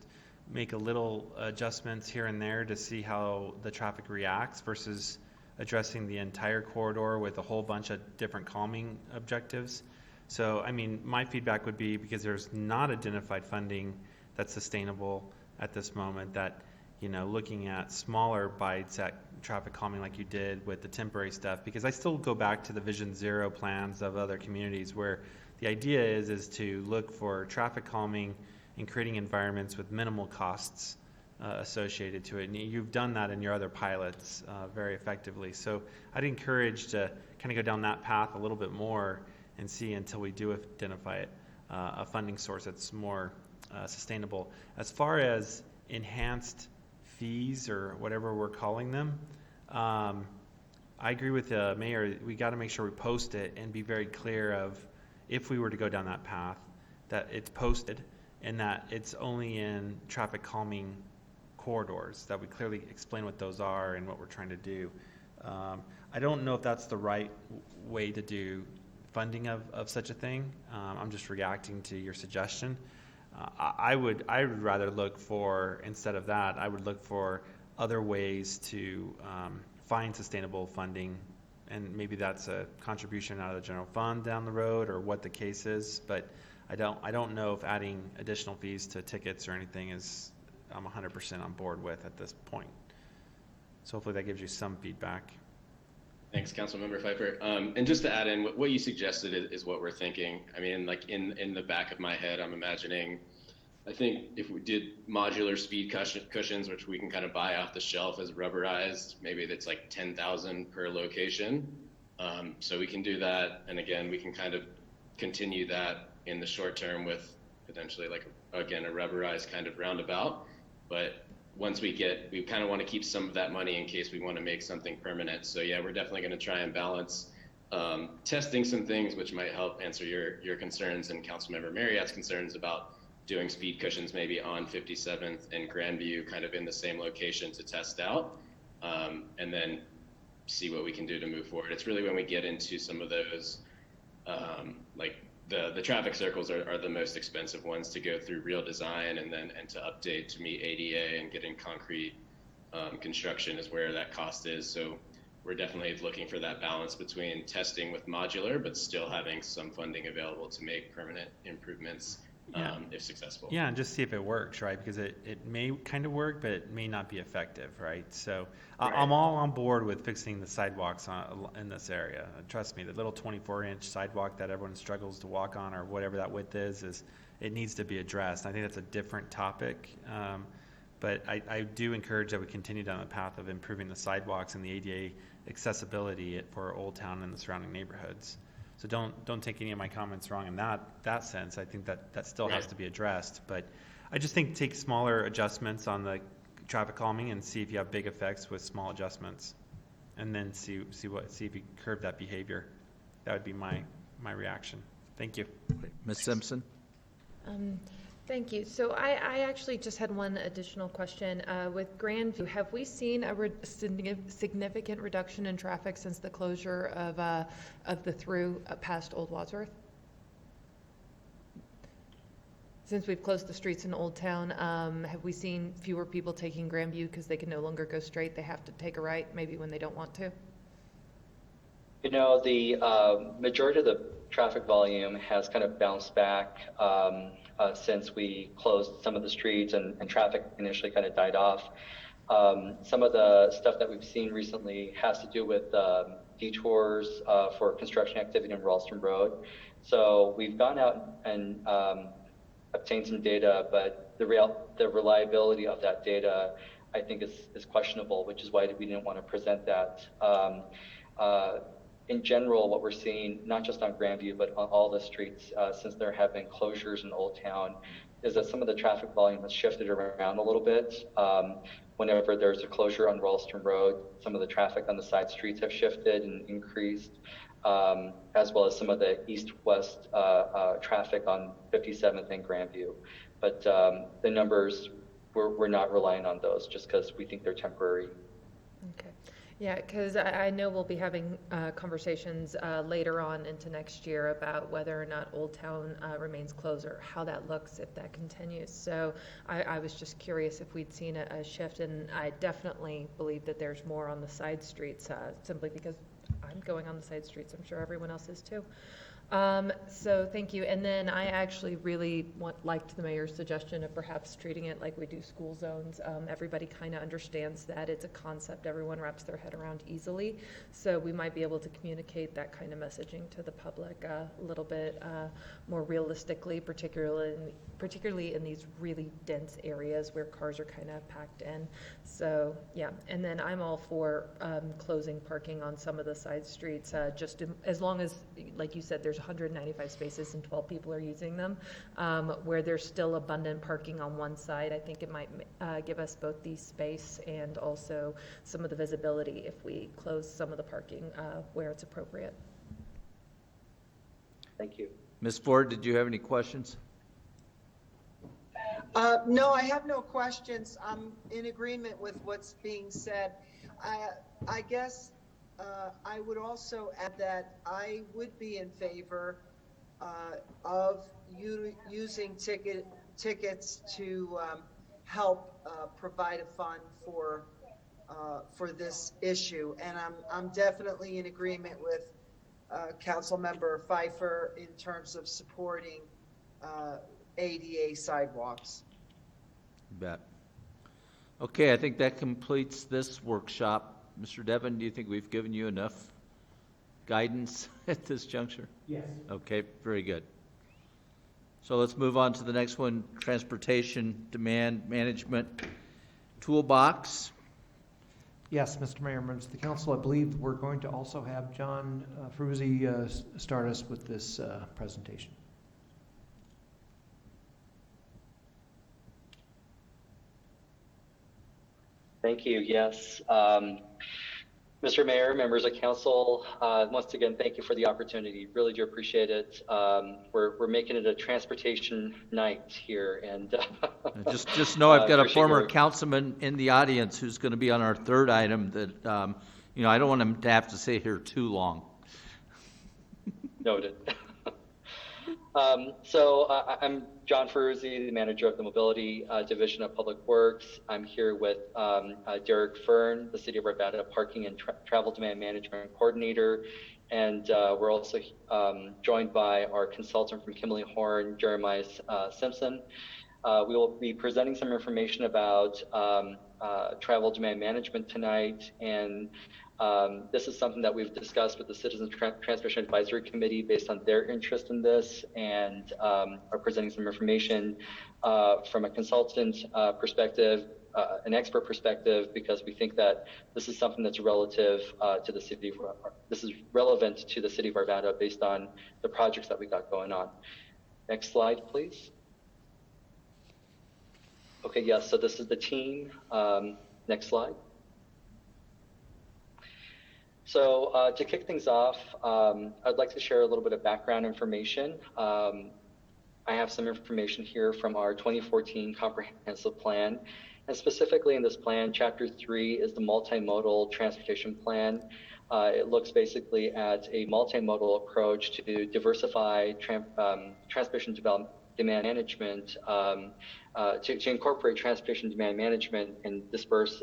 make a little adjustments here and there to see how the traffic reacts versus addressing the entire corridor with a whole bunch of different calming objectives. So, I mean, my feedback would be, because there's not identified funding that's sustainable at this moment, that, you know, looking at smaller bites at traffic calming like you did with the temporary stuff, because I still go back to the Vision Zero plans of other communities where the idea is to look for traffic calming and creating environments with minimal costs associated to it. And you've done that in your other pilots very effectively. So I'd encourage to kind of go down that path a little bit more and see until we do identify it, a funding source that's more sustainable. As far as enhanced fees or whatever we're calling them, I agree with the mayor. We got to make sure we post it and be very clear of, if we were to go down that path, that it's posted and that it's only in traffic calming corridors, that we clearly explain what those are and what we're trying to do. I don't know if that's the right way to do funding of such a thing. I'm just reacting to your suggestion. I would rather look for, instead of that, I would look for other ways to find sustainable funding, and maybe that's a contribution out of the general fund down the road, or what the case is. But I don't know if adding additional fees to tickets or anything is I'm 100% on board with at this point. So hopefully that gives you some feedback.
Thanks, Councilmember Pfeiffer. And just to add in, what you suggested is what we're thinking. I mean, like in the back of my head, I'm imagining, I think if we did modular speed cushions, which we can kind of buy off the shelf as rubberized, maybe that's like 10,000 per location. So we can do that. And again, we can kind of continue that in the short term with potentially like, again, a rubberized kind of roundabout. But once we kind of want to keep some of that money in case we want to make something permanent. So yeah, we're definitely going to try and balance testing some things which might help answer your concerns and Councilmember Marriott's concerns about doing speed cushions maybe on 57th and Grandview kind of in the same location to test out, and then see what we can do to move forward. It's really when we get into some of those, like the traffic circles are the most expensive ones to go through real design and to update to meet ADA, and getting concrete construction is where that cost is. So we're definitely looking for that balance between testing with modular, but still having some funding available to make permanent improvements if successful.
Yeah, and just see if it works, right? Because it may kind of work, but it may not be effective, right? So
Right.
I'm all on board with fixing the sidewalks in this area. Trust me, the little 24-inch sidewalk that everyone struggles to walk on, or whatever that width is it needs to be addressed. I think that's a different topic. But I do encourage that we continue down the path of improving the sidewalks and the ADA accessibility for Old Town and the surrounding neighborhoods. So don't take any of my comments wrong in that sense. I think that still has to be addressed. But I just think take smaller adjustments on the traffic calming and see if you have big effects with small adjustments, and then see if you curb that behavior. That would be my reaction. Thank you.
Ms. Simpson?
Thank you. So I actually just had one additional question. With Grandview, have we seen a significant reduction in traffic since the closure of the through past Old Wadsworth? Since we've closed the streets in Old Town, have we seen fewer people taking Grandview because they can no longer go straight? They have to take a right, maybe when they don't want to?
You know, the majority of the traffic volume has kind of bounced back since we closed some of the streets and traffic initially kind of died off. Some of the stuff that we've seen recently has to do with detours for construction activity on Ralston Road. So we've gone out and obtained some data, but the reliability of that data, I think, is questionable, which is why we didn't want to present that. In general, what we're seeing, not just on Grandview, but on all the streets, since there have been closures in Old Town, is that some of the traffic volume has shifted around a little bit. Whenever there's a closure on Ralston Road, some of the traffic on the side streets have shifted and increased, as well as some of the east-west traffic on 57th and Grandview. But the numbers, we're not relying on those just because we think they're temporary.
Okay. Yeah, because I know we'll be having conversations later on into next year about whether or not Old Town remains closed or how that looks if that continues. So I was just curious if we'd seen a shift, and I definitely believe that there's more on the side streets simply because I'm going on the side streets. I'm sure everyone else is too. So thank you. And then I actually really liked the mayor's suggestion of perhaps treating it like we do school zones. Everybody kind of understands that it's a concept everyone wraps their head around easily. So we might be able to communicate that kind of messaging to the public a little bit more realistically, particularly in these really dense areas where cars are kind of packed in. So yeah, and then I'm all for closing parking on some of the side streets, as long as, like you said, there's 195 spaces and 12 people are using them, where there's still abundant parking on one side. I think it might give us both the space and also some of the visibility if we close some of the parking where it's appropriate.
Thank you.
Ms. Ford, did you have any questions?
No, I have no questions. I'm in agreement with what's being said. I guess I would also add that I would be in favor of using tickets to help provide a fund for this issue, and I'm definitely in agreement with Councilmember Pfeiffer in terms of supporting ADA sidewalks.
You bet. Okay, I think that completes this workshop. Mr. Devon, do you think we've given you enough guidance at this juncture?
Yes.
Okay, very good. So let's move on to the next one, Transportation Demand Management Toolbox.
Yes, Mr. Mayor, members of the council, I believe we're going to also have John Ferruzzi start us with this presentation.
Thank you. Yes. Mr. Mayor, members of council, once again, thank you for the opportunity. Really do appreciate it. We're making it a transportation night here, and
Just know I've got a
appreciate
former
your-
councilman in the audience who's going to be on our third item that, I don't want him to have to stay here too long.
Noted. I'm John Ferruzzi, the manager of the Mobility Division of Public Works. I'm here with Derek Fern, the City of Arvada Parking and Travel Demand Management Coordinator. And we're also joined by our consultant from Kimberly Horn, Jeremiah Simpson. We will be presenting some information about travel demand management tonight, and this is something that we've discussed with the Citizens Transportation Advisory Committee based on their interest in this, and are presenting some information from a consultant perspective, an expert perspective, because we think that this is something that's relative to the city. This is relevant to the City of Arvada based on the projects that we got going on. Next slide, please. Okay, yes, so this is the team. Next slide. So to kick things off, I'd like to share a little bit of background information. I have some information here from our 2014 comprehensive plan. And specifically in this plan, Chapter 3 is the multimodal transportation plan. It looks basically at a multimodal approach to diversify transportation demand management, to incorporate transportation demand management and disperse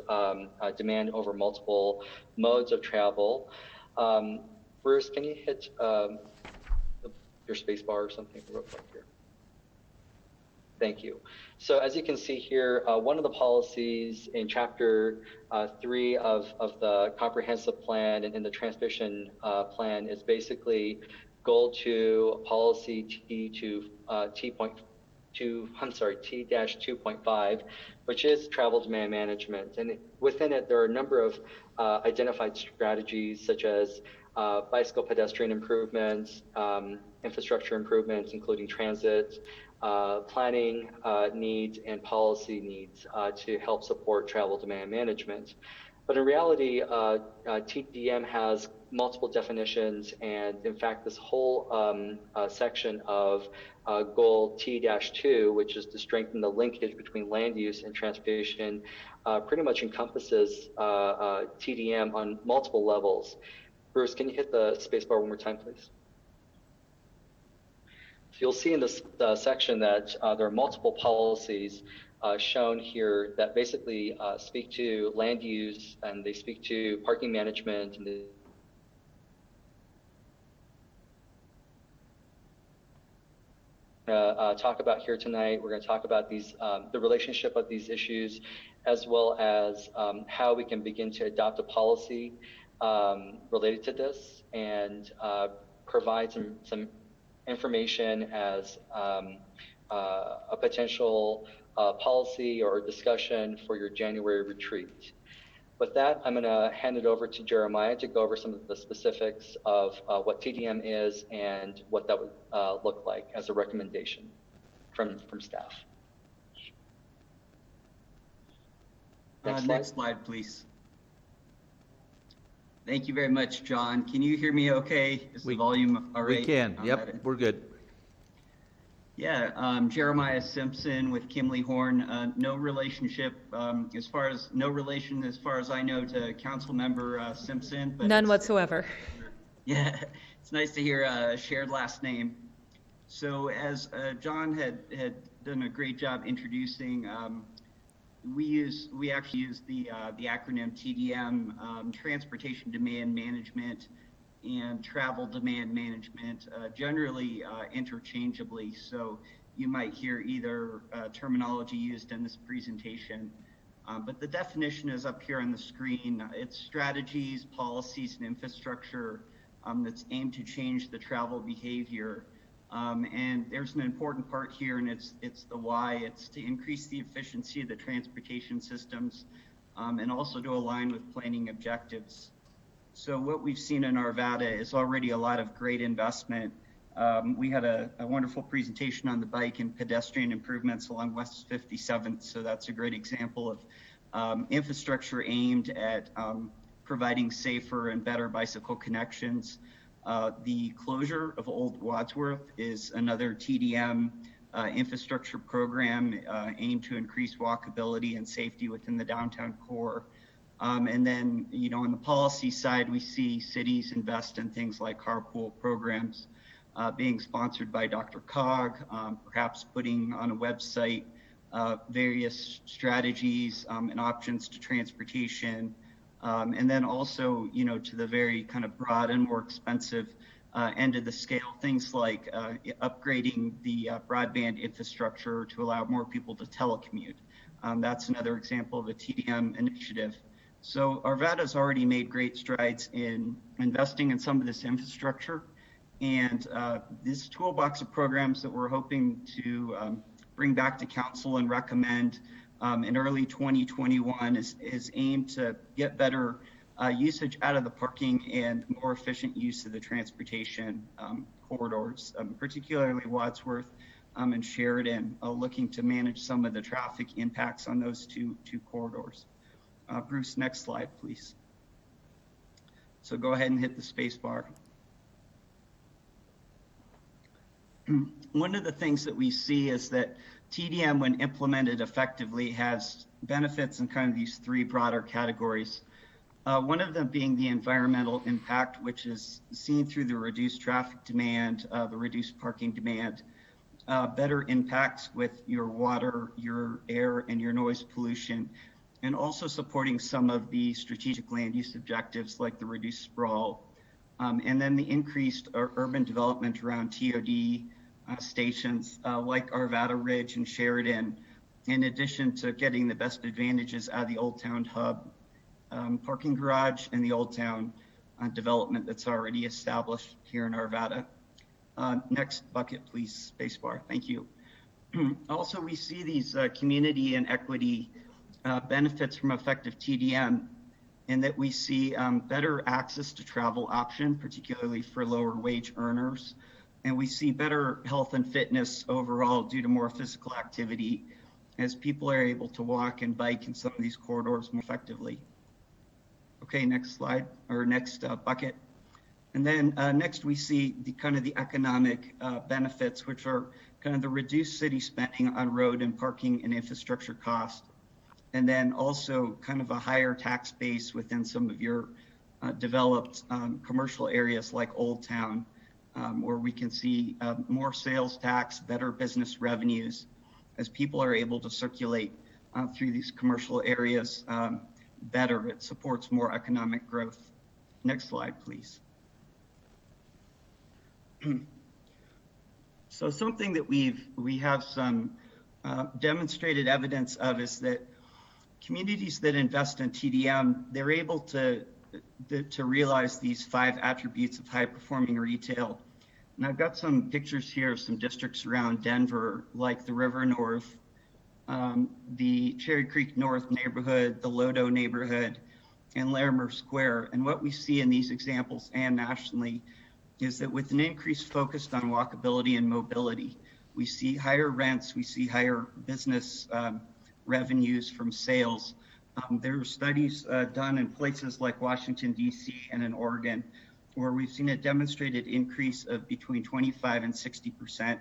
demand over multiple modes of travel. Bruce, can you hit your space bar or something real quick here? Thank you. So as you can see here, one of the policies in Chapter 3 of the comprehensive plan and in the transportation plan is basically Goal 2, Policy T-2.5, which is travel demand management. And within it, there are a number of identified strategies such as bicycle pedestrian improvements, infrastructure improvements, including transit, planning needs and policy needs to help support travel demand management. But in reality, TDM has multiple definitions, and in fact, this whole section of Goal T-2, which is to strengthen the linkage between land use and transportation, pretty much encompasses TDM on multiple levels. Bruce, can you hit the spacebar one more time, please? So you'll see in this section that there are multiple policies shown here that basically speak to land use, and they speak to parking management, and they talk about here tonight. We're going to talk about these, the relationship of these issues, as well as how we can begin to adopt a policy related to this, and provide some information as a potential policy or discussion for your January retreat. With that, I'm going to hand it over to Jeremiah to go over some of the specifics of what TDM is and what that would look like as a recommendation from staff.
Next slide, please. Thank you very much, John. Can you hear me okay? Is the volume all right?
We can, yep, we're good.
Yeah, Jeremiah Simpson with Kimley Horn. No relationship, no relation as far as I know to Councilmember Simpson. But
none whatsoever.
Yeah, it's nice to hear a shared last name. So as John had done a great job introducing, we actually use the acronym TDM, Transportation Demand Management and Travel Demand Management, generally interchangeably. So you might hear either terminology used in this presentation, but the definition is up here on the screen. It's strategies, policies, and infrastructure that's aimed to change the travel behavior. And there's an important part here, and it's the why. It's to increase the efficiency of the transportation systems, and also to align with planning objectives. So what we've seen in Arvada is already a lot of great investment. We had a wonderful presentation on the bike and pedestrian improvements along West 57th. So that's a great example of infrastructure aimed at providing safer and better bicycle connections. The closure of Old Wadsworth is another TDM infrastructure program aimed to increase walkability and safety within the downtown core. And then, on the policy side, we see cities invest in things like carpool programs being sponsored by DRCOG, perhaps putting on a website various strategies and options to transportation. And then also, to the very kind of broad and more expensive end of the scale, things like upgrading the broadband infrastructure to allow more people to telecommute. That's another example of a TDM initiative. So Arvada's already made great strides in investing in some of this infrastructure, and this toolbox of programs that we're hoping to bring back to council and recommend in early 2021 is aimed to get better usage out of the parking and more efficient use of the transportation corridors, particularly Wadsworth and Sheridan, looking to manage some of the traffic impacts on those two corridors. Bruce, next slide, please. So go ahead and hit the space bar. One of the things that we see is that TDM, when implemented effectively, has benefits in kind of these three broader categories. One of them being the environmental impact, which is seen through the reduced traffic demand, the reduced parking demand. better impacts with your water, your air, and your noise pollution, and also supporting some of the strategic land use objectives like the reduced sprawl, and then the increased urban development around TOD stations like Arvada Ridge and Sheridan, in addition to getting the best advantages out of the Old Town Hub parking garage and the Old Town development that's already established here in Arvada. Next bucket, please, spacebar. Thank you. Also, we see these community and equity benefits from effective TDM, in that we see better access to travel option, particularly for lower wage earners. And we see better health and fitness overall due to more physical activity as people are able to walk and bike in some of these corridors more effectively. Okay, next slide, or next bucket. And then next we see the kind of the economic benefits, which are kind of the reduced city spending on road and parking and infrastructure costs. And then also kind of a higher tax base within some of your developed commercial areas like Old Town, where we can see more sales tax, better business revenues as people are able to circulate through these commercial areas better. It supports more economic growth. Next slide, please. So something that we have some demonstrated evidence of is that communities that invest in TDM, they're able to realize these 5 attributes of high performing retail. And I've got some pictures here of some districts around Denver, like the River North, the Cherry Creek North neighborhood, the Lodo neighborhood, and Larimer Square. And what we see in these examples and nationally is that with an increased focus on walkability and mobility, we see higher rents, we see higher business revenues from sales. There are studies done in places like Washington, D.C. and in Oregon, where we've seen a demonstrated increase of between 25 and 60%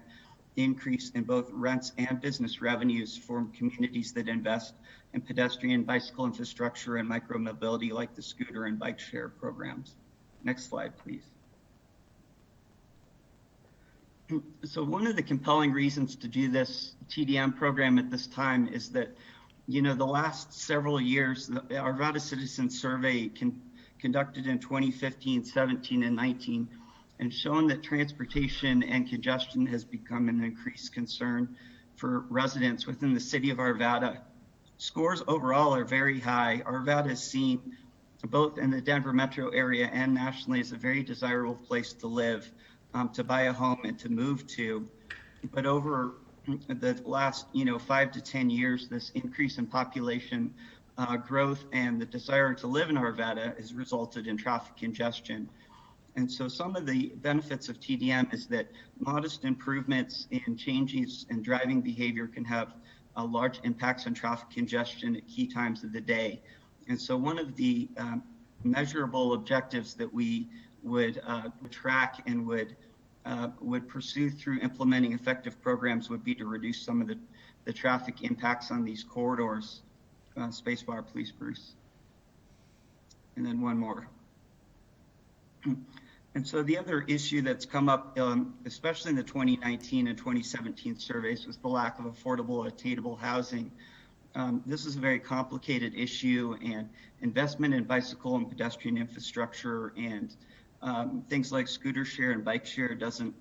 increase in both rents and business revenues for communities that invest in pedestrian bicycle infrastructure and micromobility like the scooter and bike share programs. Next slide, please. So one of the compelling reasons to do this TDM program at this time is that, you know, the last several years, the Arvada Citizen Survey conducted in 2015, 17, and 19, and shown that transportation and congestion has become an increased concern for residents within the city of Arvada. Scores overall are very high. Arvada is seen both in the Denver metro area and nationally as a very desirable place to live, to buy a home and to move to. But over the last 5 to 10 years, this increase in population growth and the desire to live in Arvada has resulted in traffic congestion. And so some of the benefits of TDM is that modest improvements in changes in driving behavior can have large impacts on traffic congestion at key times of the day. And so one of the measurable objectives that we would track and would pursue through implementing effective programs would be to reduce some of the traffic impacts on these corridors. Spacebar, please, Bruce. And then one more. And so the other issue that's come up, especially in the 2019 and 2017 surveys, was the lack of affordable, attainable housing. This is a very complicated issue, and investment in bicycle and pedestrian infrastructure and things like scooter share and bike share doesn't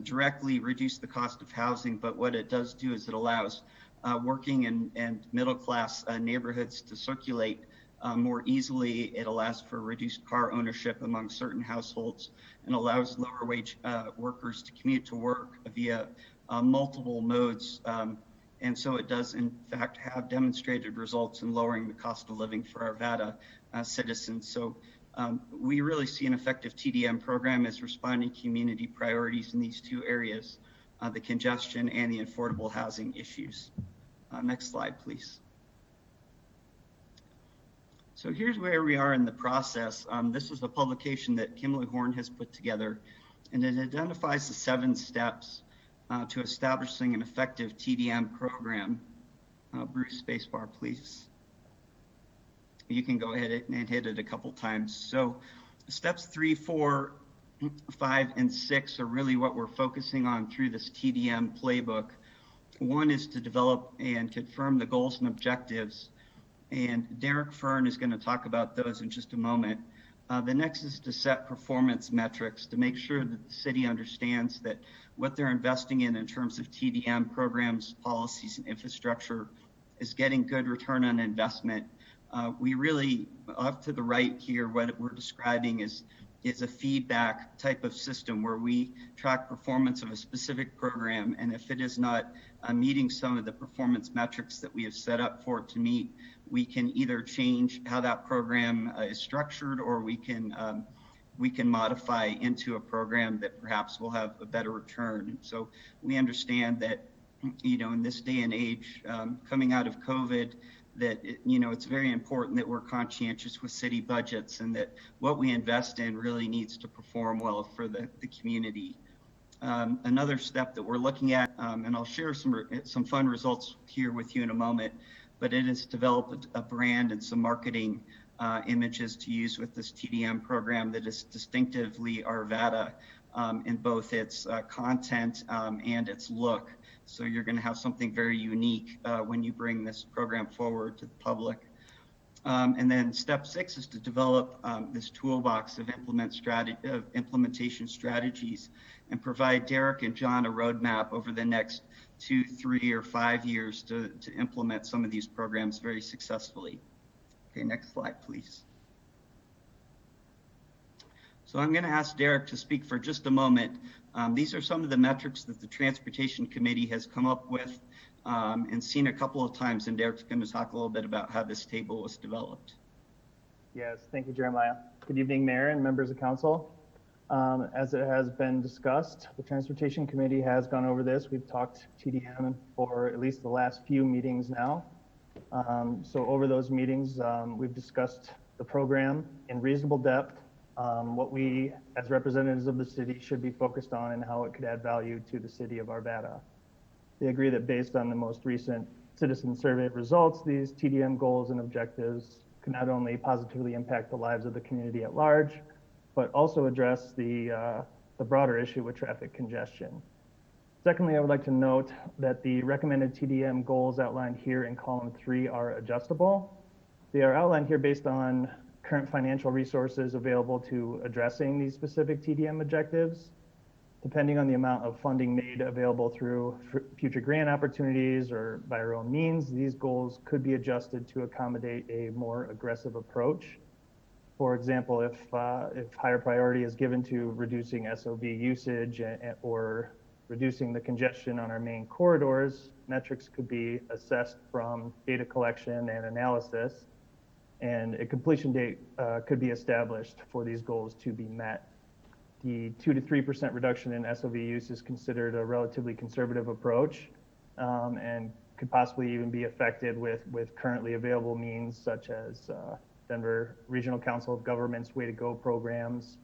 directly reduce the cost of housing, but what it does do is it allows working and middle class neighborhoods to circulate more easily. It allows for reduced car ownership among certain households and allows lower wage workers to commute to work via multiple modes. And so it does, in fact, have demonstrated results in lowering the cost of living for Arvada citizens. So we really see an effective TDM program as responding to community priorities in these two areas, the congestion and the affordable housing issues. Next slide, please. So here's where we are in the process. This is a publication that Kimberly Horn has put together, and it identifies the 7 steps to establishing an effective TDM program. Bruce, spacebar, please. You can go ahead and hit it a couple times. So steps 3, 4, 5, and 6 are really what we're focusing on through this TDM playbook. One is to develop and confirm the goals and objectives, and Derek Fern is going to talk about those in just a moment. The next is to set performance metrics to make sure that the city understands that what they're investing in terms of TDM programs, policies, and infrastructure is getting good return on investment. We really, off to the right here, what we're describing is a feedback type of system where we track performance of a specific program, and if it is not meeting some of the performance metrics that we have set up for it to meet, we can either change how that program is structured, or we can modify into a program that perhaps will have a better return. So we understand that, in this day and age, coming out of COVID, that it's very important that we're conscientious with city budgets, and that what we invest in really needs to perform well for the community. Another step that we're looking at, and I'll share some fun results here with you in a moment, but it is developed a brand and some marketing images to use with this TDM program that is distinctively Arvada in both its content and its look. So you're going to have something very unique when you bring this program forward to the public. And then step 6 is to develop this toolbox of implementation strategies and provide Derek and John a roadmap over the next 2, 3, or 5 years to implement some of these programs very successfully. Okay, next slide, please. So I'm going to ask Derek to speak for just a moment. These are some of the metrics that the Transportation Committee has come up with and seen a couple of times, and Derek's going to talk a little bit about how this table was developed.
Yes, thank you, Jeremiah. Good evening, Mayor and members of Council. As it has been discussed, the Transportation Committee has gone over this. We've talked TDM for at least the last few meetings now. So over those meetings, we've discussed the program in reasonable depth, what we as representatives of the city should be focused on, and how it could add value to the city of Arvada. They agree that based on the most recent citizen survey results, these TDM goals and objectives could not only positively impact the lives of the community at large, but also address the broader issue with traffic congestion. Secondly, I would like to note that the recommended TDM goals outlined here in column 3 are adjustable. They are outlined here based on current financial resources available to addressing these specific TDM objectives. Depending on the amount of funding made available through future grant opportunities or by our own means, these goals could be adjusted to accommodate a more aggressive approach. For example, if higher priority is given to reducing SOV usage or reducing the congestion on our main corridors, metrics could be assessed from data collection and analysis, and a completion date could be established for these goals to be met. The 2 to 3% reduction in SOV use is considered a relatively conservative approach and could possibly even be affected with currently available means such as Denver Regional Council of Governments Way to Go programs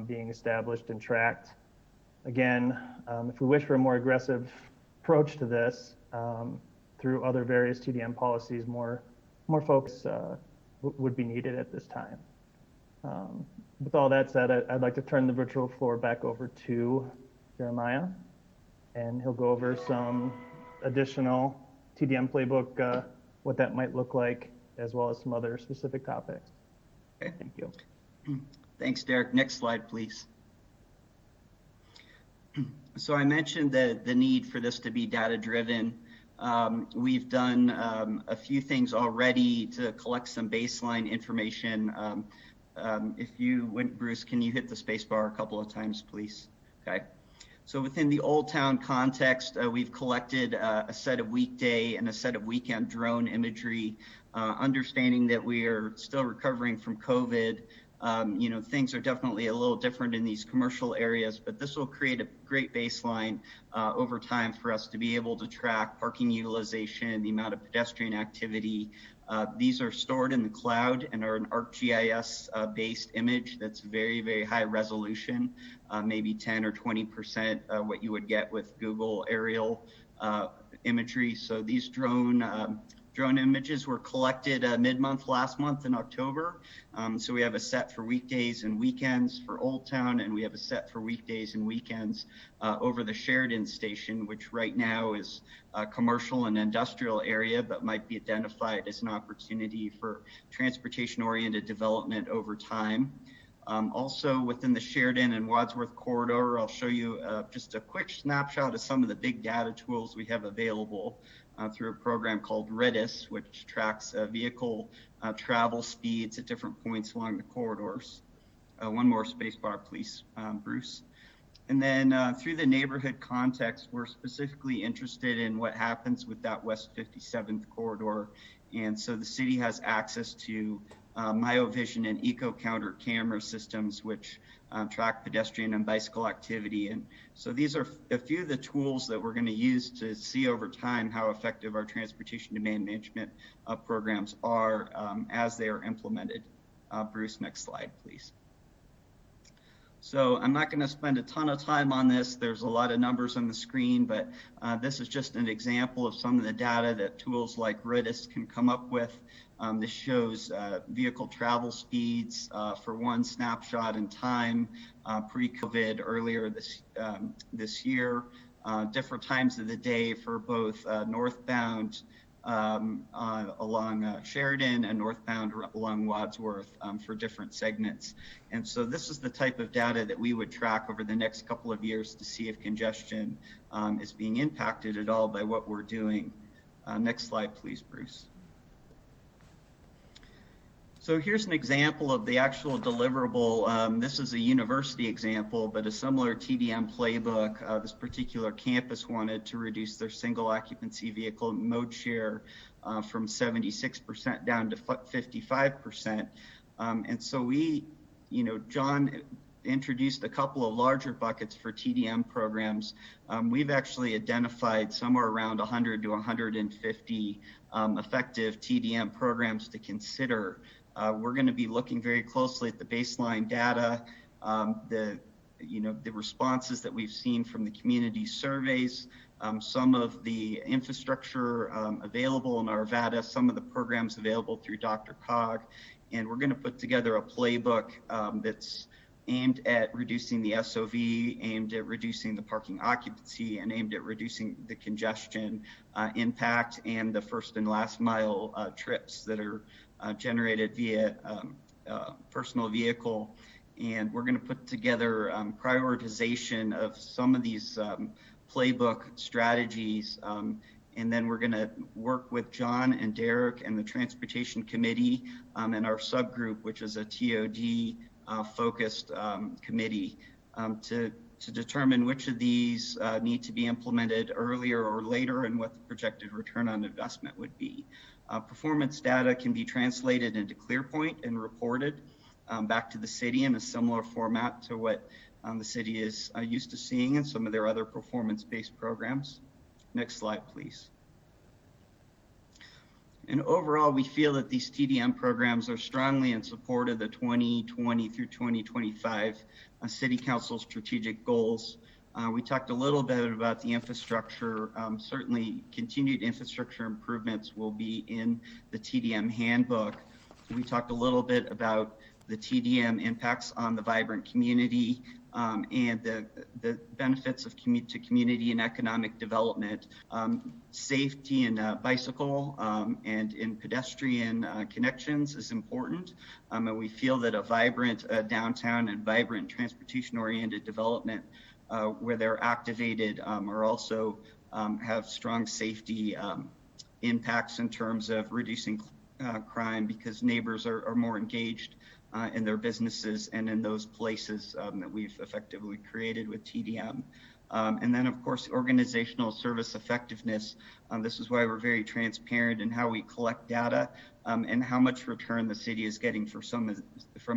being established and tracked. Again, if we wish for a more aggressive approach to this through other various TDM policies, more focus would be needed at this time. With all that said, I'd like to turn the virtual floor back over to Jeremiah, and he'll go over some additional TDM playbook, what that might look like, as well as some other specific topics.
Okay.
Thank you.
Thanks, Derek. Next slide, please. So I mentioned the need for this to be data-driven. We've done a few things already to collect some baseline information. If you went, Bruce, can you hit the space bar a couple of times, please? Okay. So within the Old Town context, we've collected a set of weekday and a set of weekend drone imagery, understanding that we are still recovering from COVID. Things are definitely a little different in these commercial areas, but this will create a great baseline over time for us to be able to track parking utilization, the amount of pedestrian activity. These are stored in the cloud and are an ArcGIS based image that's very, very high resolution, maybe 10 or 20% what you would get with Google aerial imagery. So these drone Drone images were collected mid-month last month in October. So we have a set for weekdays and weekends for Old Town, and we have a set for weekdays and weekends over the Sheridan station, which right now is a commercial and industrial area, but might be identified as an opportunity for transportation-oriented development over time. Also within the Sheridan and Wadsworth corridor, I'll show you just a quick snapshot of some of the big data tools we have available through a program called RIDIS, which tracks vehicle travel speeds at different points along the corridors. One more space bar, please, Bruce. And then through the neighborhood context, we're specifically interested in what happens with that West 57th corridor. And so the city has access to MyoVision and EcoCounter camera systems, which track pedestrian and bicycle activity. And so these are a few of the tools that we're going to use to see over time how effective our transportation demand management programs are as they are implemented. Bruce, next slide, please. So I'm not going to spend a ton of time on this. There's a lot of numbers on the screen, but this is just an example of some of the data that tools like RIDIS can come up with. This shows vehicle travel speeds for one snapshot in time pre-COVID earlier this year, different times of the day for both northbound along Sheridan and northbound along Wadsworth for different segments. And so this is the type of data that we would track over the next couple of years to see if congestion is being impacted at all by what we're doing. Next slide, please, Bruce. So here's an example of the actual deliverable. This is a university example, but a similar TDM playbook. This particular campus wanted to reduce their single occupancy vehicle mode share from 76% down to 55%. And so John introduced a couple of larger buckets for TDM programs. We've actually identified somewhere around 100 to 150 effective TDM programs to consider. We're going to be looking very closely at the baseline data, the responses that we've seen from the community surveys, some of the infrastructure available in Arvada, some of the programs available through Dr. Cog, and we're going to put together a playbook that's aimed at reducing the SOV, aimed at reducing the parking occupancy, and aimed at reducing the congestion impact and the first and last mile trips that are generated via personal vehicle. And we're going to put together prioritization of some of these playbook strategies. And then we're going to work with John and Derek and the Transportation Committee and our subgroup, which is a TOD focused committee to determine which of these need to be implemented earlier or later and what the projected return on investment would be. Performance data can be translated into ClearPoint and reported back to the city in a similar format to what the city is used to seeing in some of their other performance-based programs. Next slide, please. And overall, we feel that these TDM programs are strongly in support of the 2020 through 2025 City Council strategic goals. We talked a little bit about the infrastructure. Certainly, continued infrastructure improvements will be in the TDM handbook. We talked a little bit about the TDM impacts on the vibrant community and the benefits of to community and economic development. Safety in bicycle and in pedestrian connections is important. And we feel that a vibrant downtown and vibrant transportation-oriented development where they're activated are also have strong safety impacts in terms of reducing crime because neighbors are more engaged in their businesses and in those places that we've effectively created with TDM. And then, of course, organizational service effectiveness. This is why we're very transparent in how we collect data and how much return the city is getting from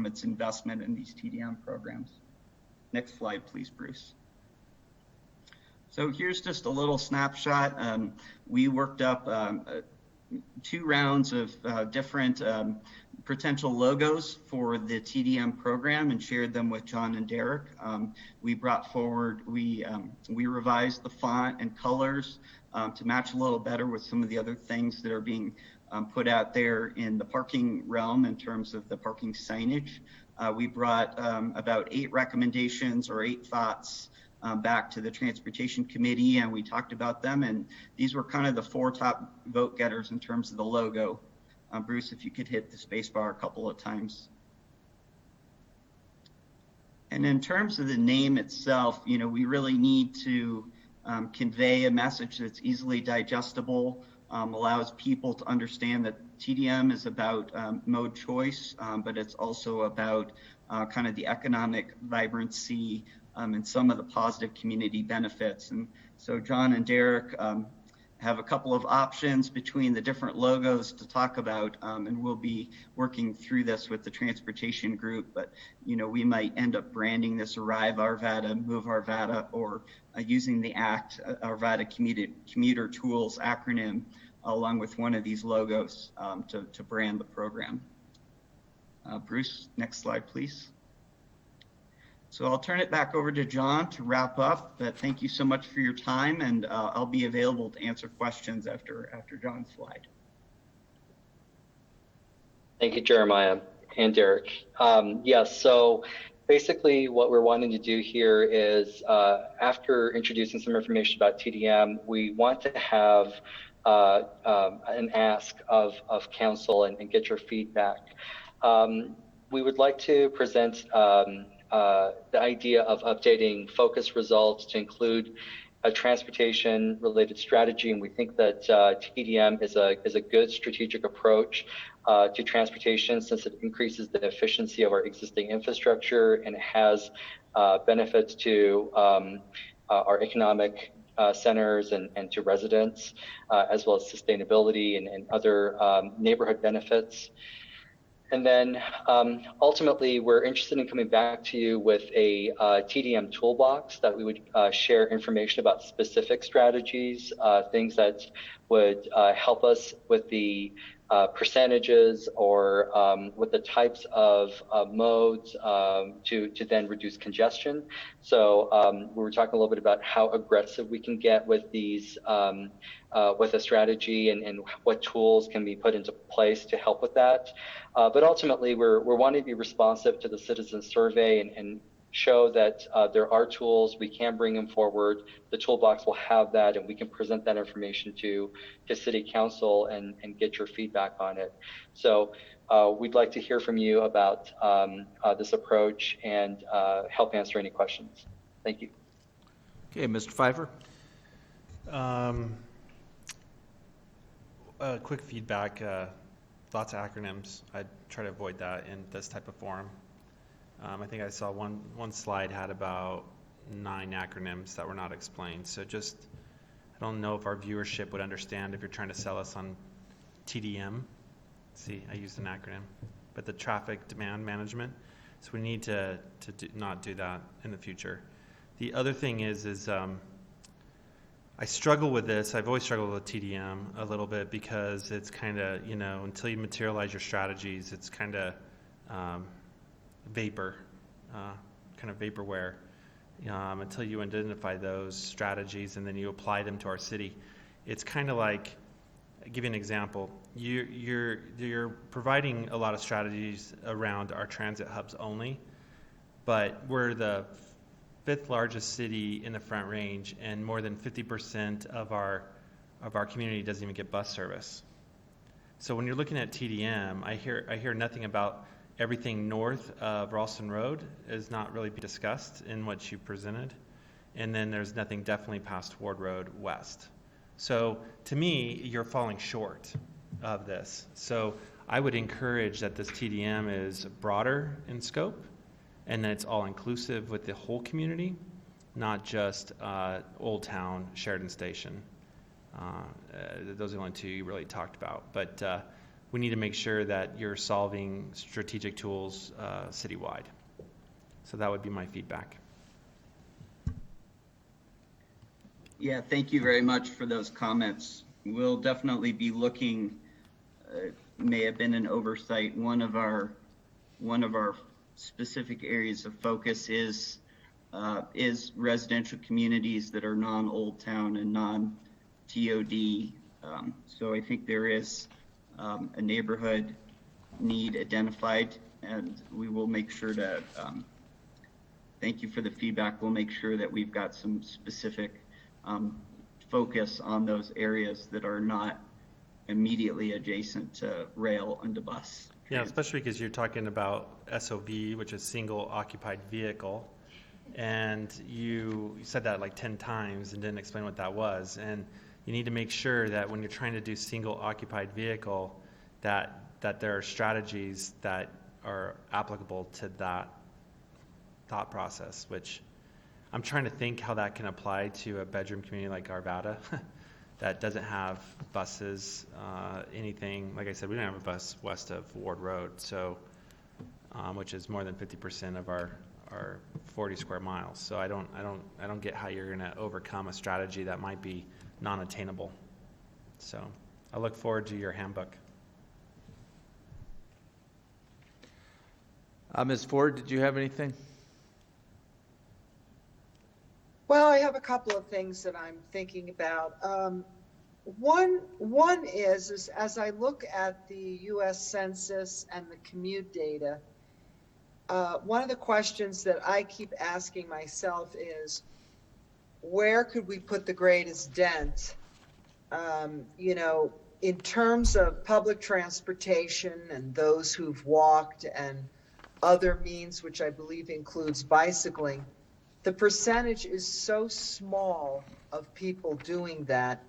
its investment in these TDM programs. Next slide, please, Bruce. So here's just a little snapshot. We worked up 2 rounds of different potential logos for the TDM program and shared them with John and Derek. We brought forward, we revised the font and colors to match a little better with some of the other things that are being put out there in the parking realm in terms of the parking signage. We brought about 8 recommendations or 8 thoughts back to the Transportation Committee, and we talked about them, and these were kind of the 4 top vote getters in terms of the logo. Bruce, if you could hit the space bar a couple of times. And in terms of the name itself, you know, we really need to convey a message that's easily digestible, allows people to understand that TDM is about mode choice, but it's also about kind of the economic vibrancy and some of the positive community benefits. And so John and Derek have a couple of options between the different logos to talk about, and we'll be working through this with the transportation group. But you know, we might end up branding this Arrive Arvada, Move Arvada, or using the ACT Arvada Commuter Tools acronym along with one of these logos to brand the program. Bruce, next slide, please. So I'll turn it back over to John to wrap up, but thank you so much for your time, and I'll be available to answer questions after John's slide.
Thank you, Jeremiah and Derek. Yes, so basically what we're wanting to do here is after introducing some information about TDM, we want to have an ask of council and get your feedback. We would like to present the idea of updating focus results to include a transportation related strategy, and we think that TDM is a good strategic approach to transportation, since it increases the efficiency of our existing infrastructure and it has benefits to our economic centers and to residents, as well as sustainability and other neighborhood benefits. And then ultimately, we're interested in coming back to you with a TDM toolbox that we would share information about specific strategies, things that would help us with the percentages or with the types of modes to then reduce congestion. So we were talking a little bit about how aggressive we can get with these, with a strategy and what tools can be put into place to help with that. But ultimately, we're wanting to be responsive to the citizen survey and show that there are tools, we can bring them forward. The toolbox will have that, and we can present that information to City Council and get your feedback on it. So we'd like to hear from you about this approach and help answer any questions. Thank you.
Okay, Mr. Pfeiffer.
Quick feedback, lots of acronyms. I try to avoid that in this type of forum. I think I saw one slide had about 9 acronyms that were not explained. So just, I don't know if our viewership would understand if you're trying to sell us on TDM. See, I used an acronym, but the traffic demand management. So we need to not do that in the future. The other thing is I struggle with this. I've always struggled with TDM a little bit because it's kind of, you know, until you materialize your strategies, it's kind of vapor, kind of vaporware, until you identify those strategies and then you apply them to our city. It's kind of like, I'll give you an example. You're providing a lot of strategies around our transit hubs only, but we're the 5th largest city in the Front Range, and more than 50% of our community doesn't even get bus service. So when you're looking at TDM, I hear nothing about everything north of Ralston Road is not really discussed in what you presented, and then there's nothing definitely past Ward Road west. So to me, you're falling short of this. So I would encourage that this TDM is broader in scope, and that it's all inclusive with the whole community, not just Old Town, Sheridan Station. Those are the only 2 you really talked about. But we need to make sure that you're solving strategic tools citywide. So that would be my feedback.
Yeah, thank you very much for those comments. We'll definitely be looking may have been an oversight. One of our specific areas of focus is residential communities that are non-Old Town and non-TOD. So I think there is a neighborhood need identified, and we will make sure to, thank you for the feedback. We'll make sure that we've got some specific focus on those areas that are not immediately adjacent to rail and to bus.
Yeah, especially because you're talking about SOV, which is single occupied vehicle. And you said that like 10 times and didn't explain what that was. And you need to make sure that when you're trying to do single occupied vehicle, that there are strategies that are applicable to that thought process, which I'm trying to think how that can apply to a bedroom community like Arvada that doesn't have buses, anything. Like I said, we don't have a bus west of Ward Road, so which is more than 50% of our 40 square miles. So I don't get how you're going to overcome a strategy that might be non-attainable. So I look forward to your handbook.
Ms. Ford, did you have anything?
Well, I have a couple of things that I'm thinking about. One is as I look at the U.S. Census and the commute data, one of the questions that I keep asking myself is, where could we put the greatest dent? In terms of public transportation and those who've walked and other means, which I believe includes bicycling, the percentage is so small of people doing that.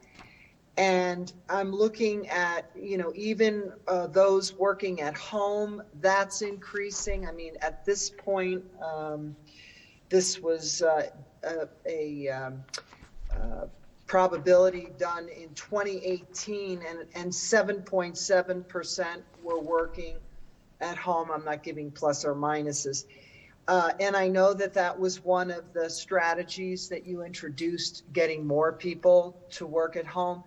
And I'm looking at, even those working at home, that's increasing. I mean, at this point, this was a probability done in 2018, and 7.7% were working at home. I'm not giving plus or minuses. And I know that was one of the strategies that you introduced, getting more people to work at home.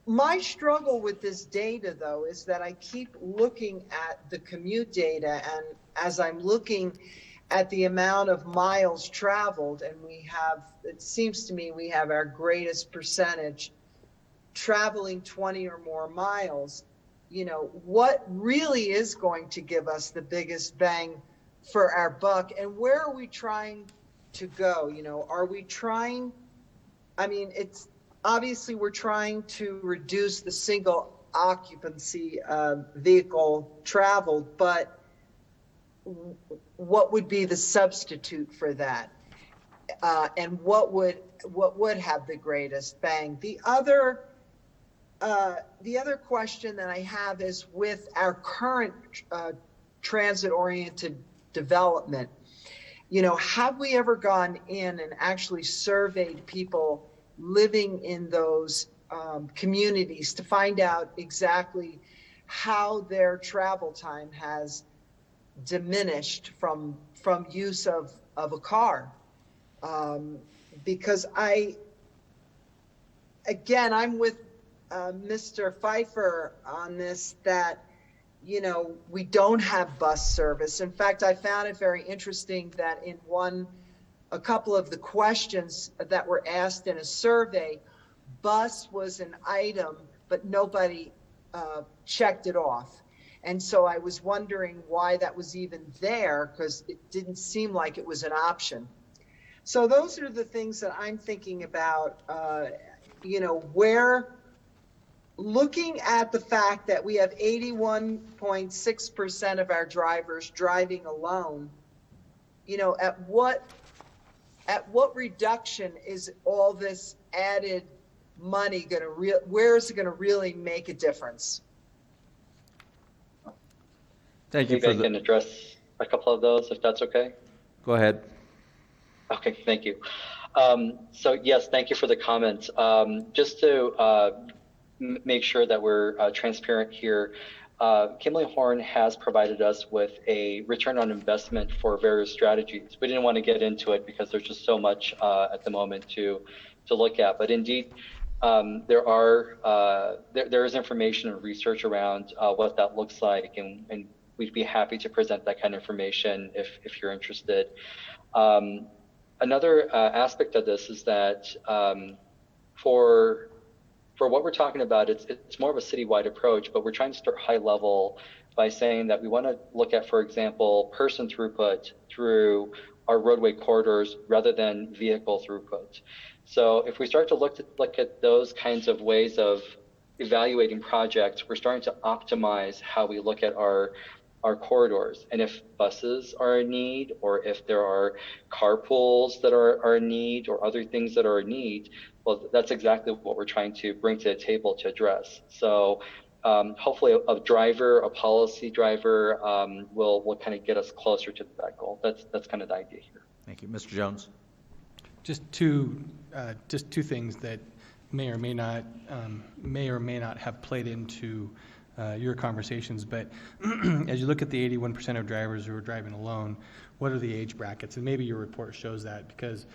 My struggle with this data, though, is that I keep looking at the commute data, and as I'm looking at the amount of miles traveled, and it seems to me we have our greatest percentage traveling 20 or more miles, what really is going to give us the biggest bang for our buck, and where are we trying to go? Are we trying, it's obviously we're trying to reduce the single occupancy vehicle traveled, but what would be the substitute for that? And what would have the greatest bang? The other question that I have is with our current transit-oriented development, have we ever gone in and actually surveyed people living in those communities to find out exactly how their travel time has diminished from use of a car? Because I'm with Mr. Pfeiffer on this, that we don't have bus service. In fact, I found it very interesting that in a couple of the questions that were asked in a survey, bus was an item, but nobody checked it off. And so I was wondering why that was even there, because it didn't seem like it was an option. So those are the things that I'm thinking about, where, looking at the fact that we have 81.6% of our drivers driving alone, at what reduction is all this added money where is it going to really make a difference?
Thank you
Maybe I can address a couple of those, if that's okay.
Go ahead.
Okay, thank you. So yes, thank you for the comments. Just to make sure that we're transparent here, Kimberly Horn has provided us with a return on investment for various strategies. We didn't want to get into it because there's just so much at the moment to look at. But indeed, there is information and research around what that looks like, and we'd be happy to present that kind of information if you're interested. Another aspect of this is that for what we're talking about, it's more of a citywide approach, but we're trying to start high level by saying that we want to look at, for example, person throughput through our roadway corridors rather than vehicle throughput. So if we start to look at those kinds of ways of evaluating projects, we're starting to optimize how we look at our corridors. And if buses are in need, or if there are carpools that are in need, or other things that are in need, well, that's exactly what we're trying to bring to the table to address. So hopefully a driver, a policy driver, will kind of get us closer to that goal. That's kind of the idea here.
Thank you. Mr. Jones?
Just two things that may or may not have played into your conversations, but as you look at the 81% of drivers who are driving alone, what are the age brackets? And maybe your report shows that, because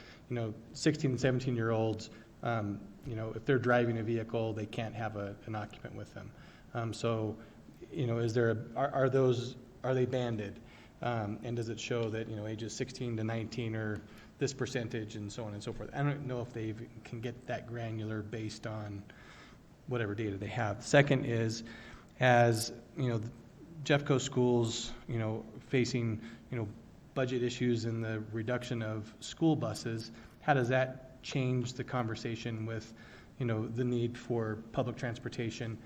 16 and 17-year-olds, if they're driving a vehicle, they can't have an occupant with them. So, is there are they banded? And does it show that ages 16 to 19 are this percentage, and so on and so forth? I don't know if they can get that granular based on whatever data they have. Second is, as Jeffco schools, facing budget issues and the reduction of school buses, how does that change the conversation with the need for public transportation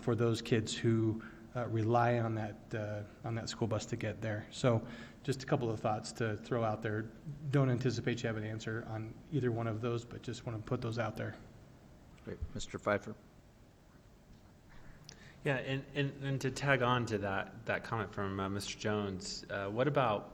for those kids who rely on that school bus to get there? So just a couple of thoughts to throw out there. Don't anticipate you have an answer on either one of those, but just want to put those out there.
Great. Mr. Pfeiffer?
Yeah, and to tag on to that comment from Mr. Jones, what about,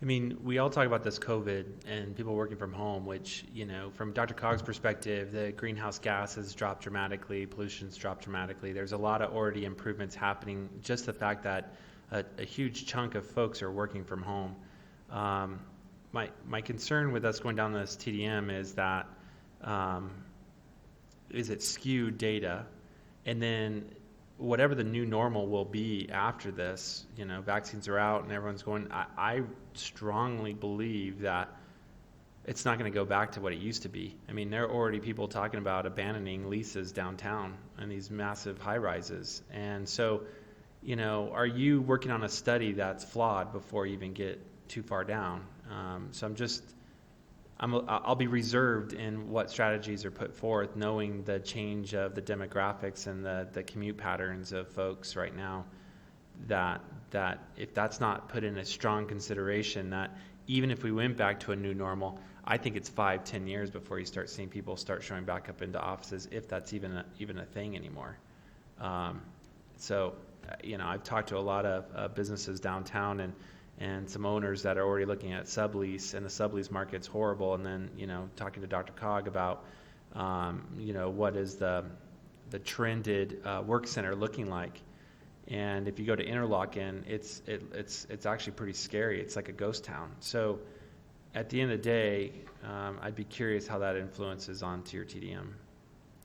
we all talk about this COVID and people working from home, which, from Dr. Cog's perspective, the greenhouse gases dropped dramatically, pollution's dropped dramatically. There's a lot of already improvements happening. Just the fact that a huge chunk of folks are working from home. My concern with us going down this TDM is that, is it skewed data? And then whatever the new normal will be after this, vaccines are out and everyone's going, I strongly believe that it's not going to go back to what it used to be. There are already people talking about abandoning leases downtown and these massive high rises. And so, are you working on a study that's flawed before you even get too far down? So I'll be reserved in what strategies are put forth, knowing the change of the demographics and the commute patterns of folks right now, that if that's not put in a strong consideration, that even if we went back to a new normal, I think it's 5-10 years before you start seeing people start showing back up into offices, if that's even a thing anymore. So I've talked to a lot of businesses downtown and some owners that are already looking at sublease, and the sublease market's horrible. And then, talking to Dr. Cog about, what is the trended work center looking like? And if you go to Interlochen, it's actually pretty scary. It's like a ghost town. So at the end of the day, I'd be curious how that influences onto your TDM.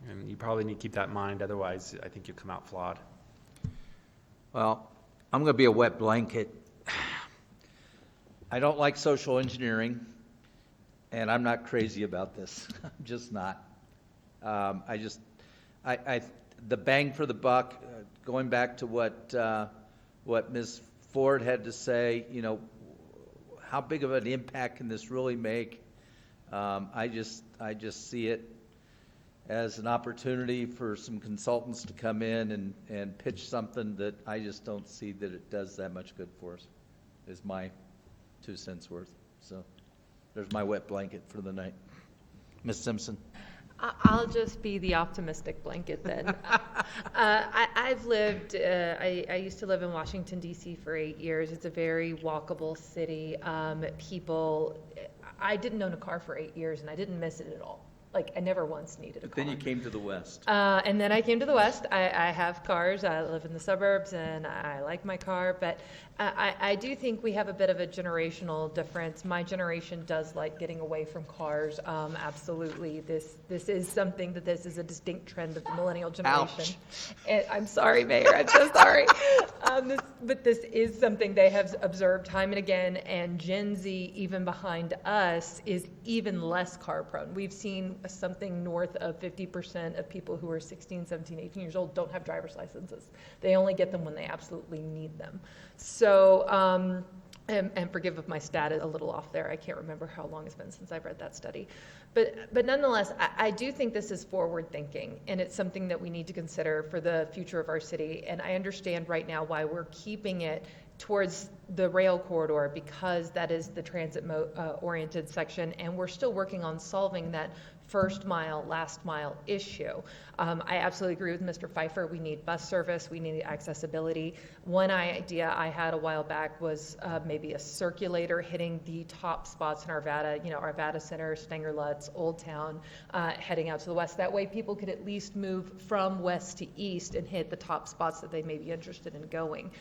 And you probably need to keep that in mind. Otherwise, I think you'll come out flawed.
Well, I'm going to be a wet blanket. I don't like social engineering, and I'm not crazy about this. I'm just not. The bang for the buck, going back to what Ms. Ford had to say, how big of an impact can this really make? I just see it as an opportunity for some consultants to come in and pitch something that I just don't see that it does that much good for us, is my 2 cents worth. So there's my wet blanket for the night. Ms. Simpson?
I'll just be the optimistic blanket then. I used to live in Washington, D.C. for 8 years. It's a very walkable city. I didn't own a car for 8 years, and I didn't miss it at all. Like, I never once needed a
But
car.
then you came to the west.
And then I came to the West. I have cars. I live in the suburbs, and I like my car. But I do think we have a bit of a generational difference. My generation does like getting away from cars. Absolutely. This is something this is a distinct trend of the millennial generation.
Ouch.
And I'm sorry, Mayor. I'm so sorry. But this is something they have observed time and again. And Gen Z, even behind us, is even less car prone. We've seen something north of 50% of people who are 16, 17, 18 years old don't have driver's licenses. They only get them when they absolutely need them. So, and forgive if my stat is a little off there. I can't remember how long it's been since I've read that study. But nonetheless, I do think this is forward thinking, and it's something that we need to consider for the future of our city. And I understand right now why we're keeping it towards the rail corridor, because that is the transit oriented section, and we're still working on solving that first mile, last mile issue. I absolutely agree with Mr. Pfeiffer. We need bus service. We need accessibility. One idea I had a while back was maybe a circulator hitting the top spots in Arvada, Arvada Center, Stenger Lutz, Old Town, heading out to the west. That way people could at least move from west to east and hit the top spots that they may be interested in going.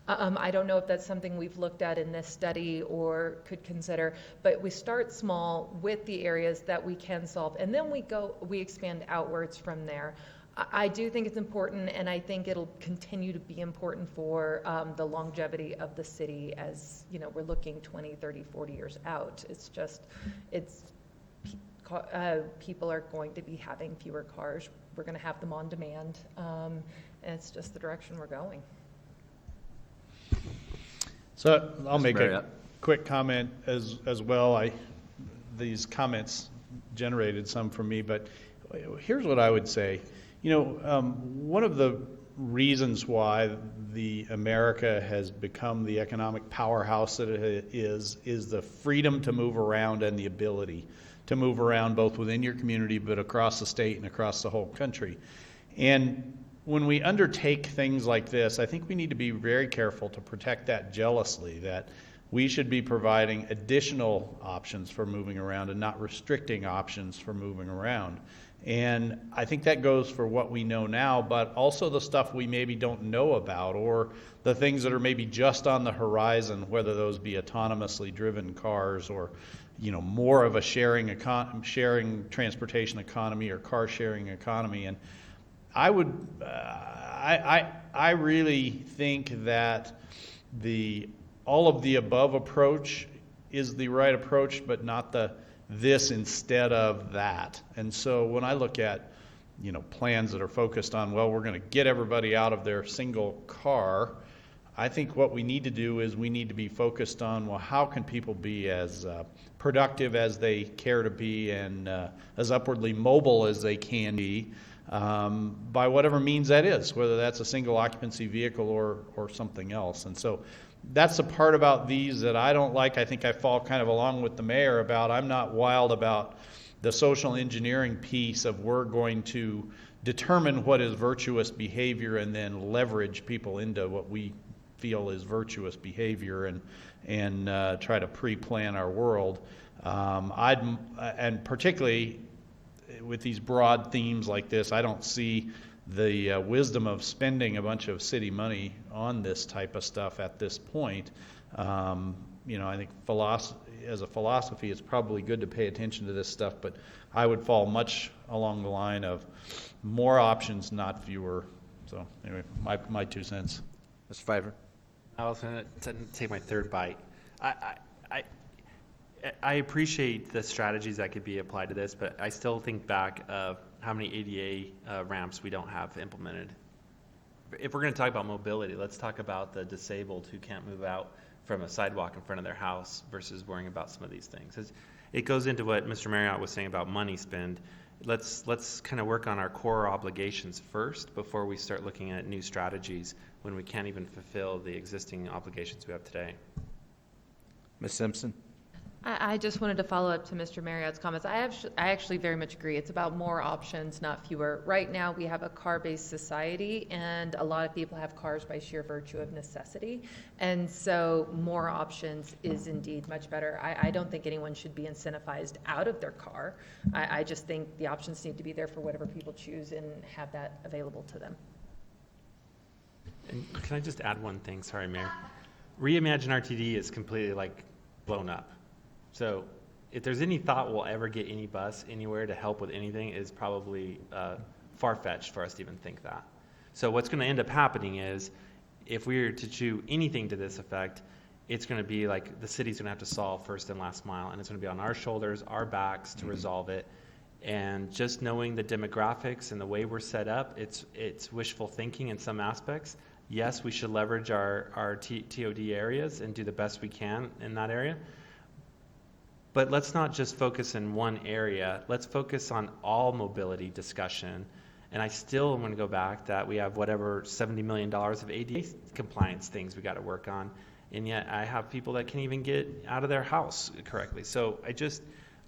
I don't know if that's something we've looked at in this study or could consider, but we start small with the areas that we can solve, and then we expand outwards from there. I do think it's important, and I think it'll continue to be important for the longevity of the city as, we're looking 20, 30, 40 years out. People are going to be having fewer cars. We're going to have them on demand, and it's just the direction we're going.
So I'll
Mr.
make
Marriott.
a quick comment as well. These comments generated some from me, but here's what I would say. One of the reasons why the America has become the economic powerhouse that it is the freedom to move around and the ability to move around both within your community but across the state and across the whole country. And when we undertake things like this, I think we need to be very careful to protect that jealously, that we should be providing additional options for moving around and not restricting options for moving around. And I think that goes for what we know now, but also the stuff we maybe don't know about, or the things that are maybe just on the horizon, whether those be autonomously driven cars or more of a sharing transportation economy or car sharing economy. And I really think that all of the above approach is the right approach, but not this instead of that. And so when I look at plans that are focused on, we're going to get everybody out of their single car, I think what we need to do is we need to be focused on, how can people be as productive as they care to be and as upwardly mobile as they can be, by whatever means that is, whether that's a single occupancy vehicle or something else. And so that's the part about these that I don't like. I think I fall kind of along with the mayor about, I'm not wild about the social engineering piece of we're going to determine what is virtuous behavior and then leverage people into what we feel is virtuous behavior and try to pre-plan our world. And particularly with these broad themes like this, I don't see the wisdom of spending a bunch of city money on this type of stuff at this point. I think as a philosophy, it's probably good to pay attention to this stuff, but I would fall much along the line of more options, not fewer. So anyway, my 2 cents.
Mr. Pfeiffer.
I was going to take my third bite. I appreciate the strategies that could be applied to this, but I still think back of how many ADA ramps we don't have implemented. If we're going to talk about mobility, let's talk about the disabled who can't move out from a sidewalk in front of their house versus worrying about some of these things. It goes into what Mr. Marriott was saying about money spend. Let's kind of work on our core obligations first before we start looking at new strategies when we can't even fulfill the existing obligations we have today.
Ms. Simpson.
I just wanted to follow up to Mr. Marriott's comments. I actually very much agree. It's about more options, not fewer. Right now, we have a car-based society, and a lot of people have cars by sheer virtue of necessity. And so more options is indeed much better. I don't think anyone should be incentivized out of their car. I just think the options need to be there for whatever people choose and have that available to them.
And can I just add one thing? Sorry, Mayor. Reimagine RTD is completely like blown up. So if there's any thought we'll ever get any bus anywhere to help with anything, is probably far-fetched for us to even think that. So what's going to end up happening is, if we were to do anything to this effect, it's going to be like the city's going to have to solve first and last mile, and it's going to be on our shoulders, our backs to resolve it. And just knowing the demographics and the way we're set up, it's wishful thinking in some aspects. Yes, we should leverage our TOD areas and do the best we can in that area. But let's not just focus in one area. Let's focus on all mobility discussion. And I still want to go back that we have whatever $70 million of ADA compliance things we got to work on. And yet I have people that can't even get out of their house correctly. So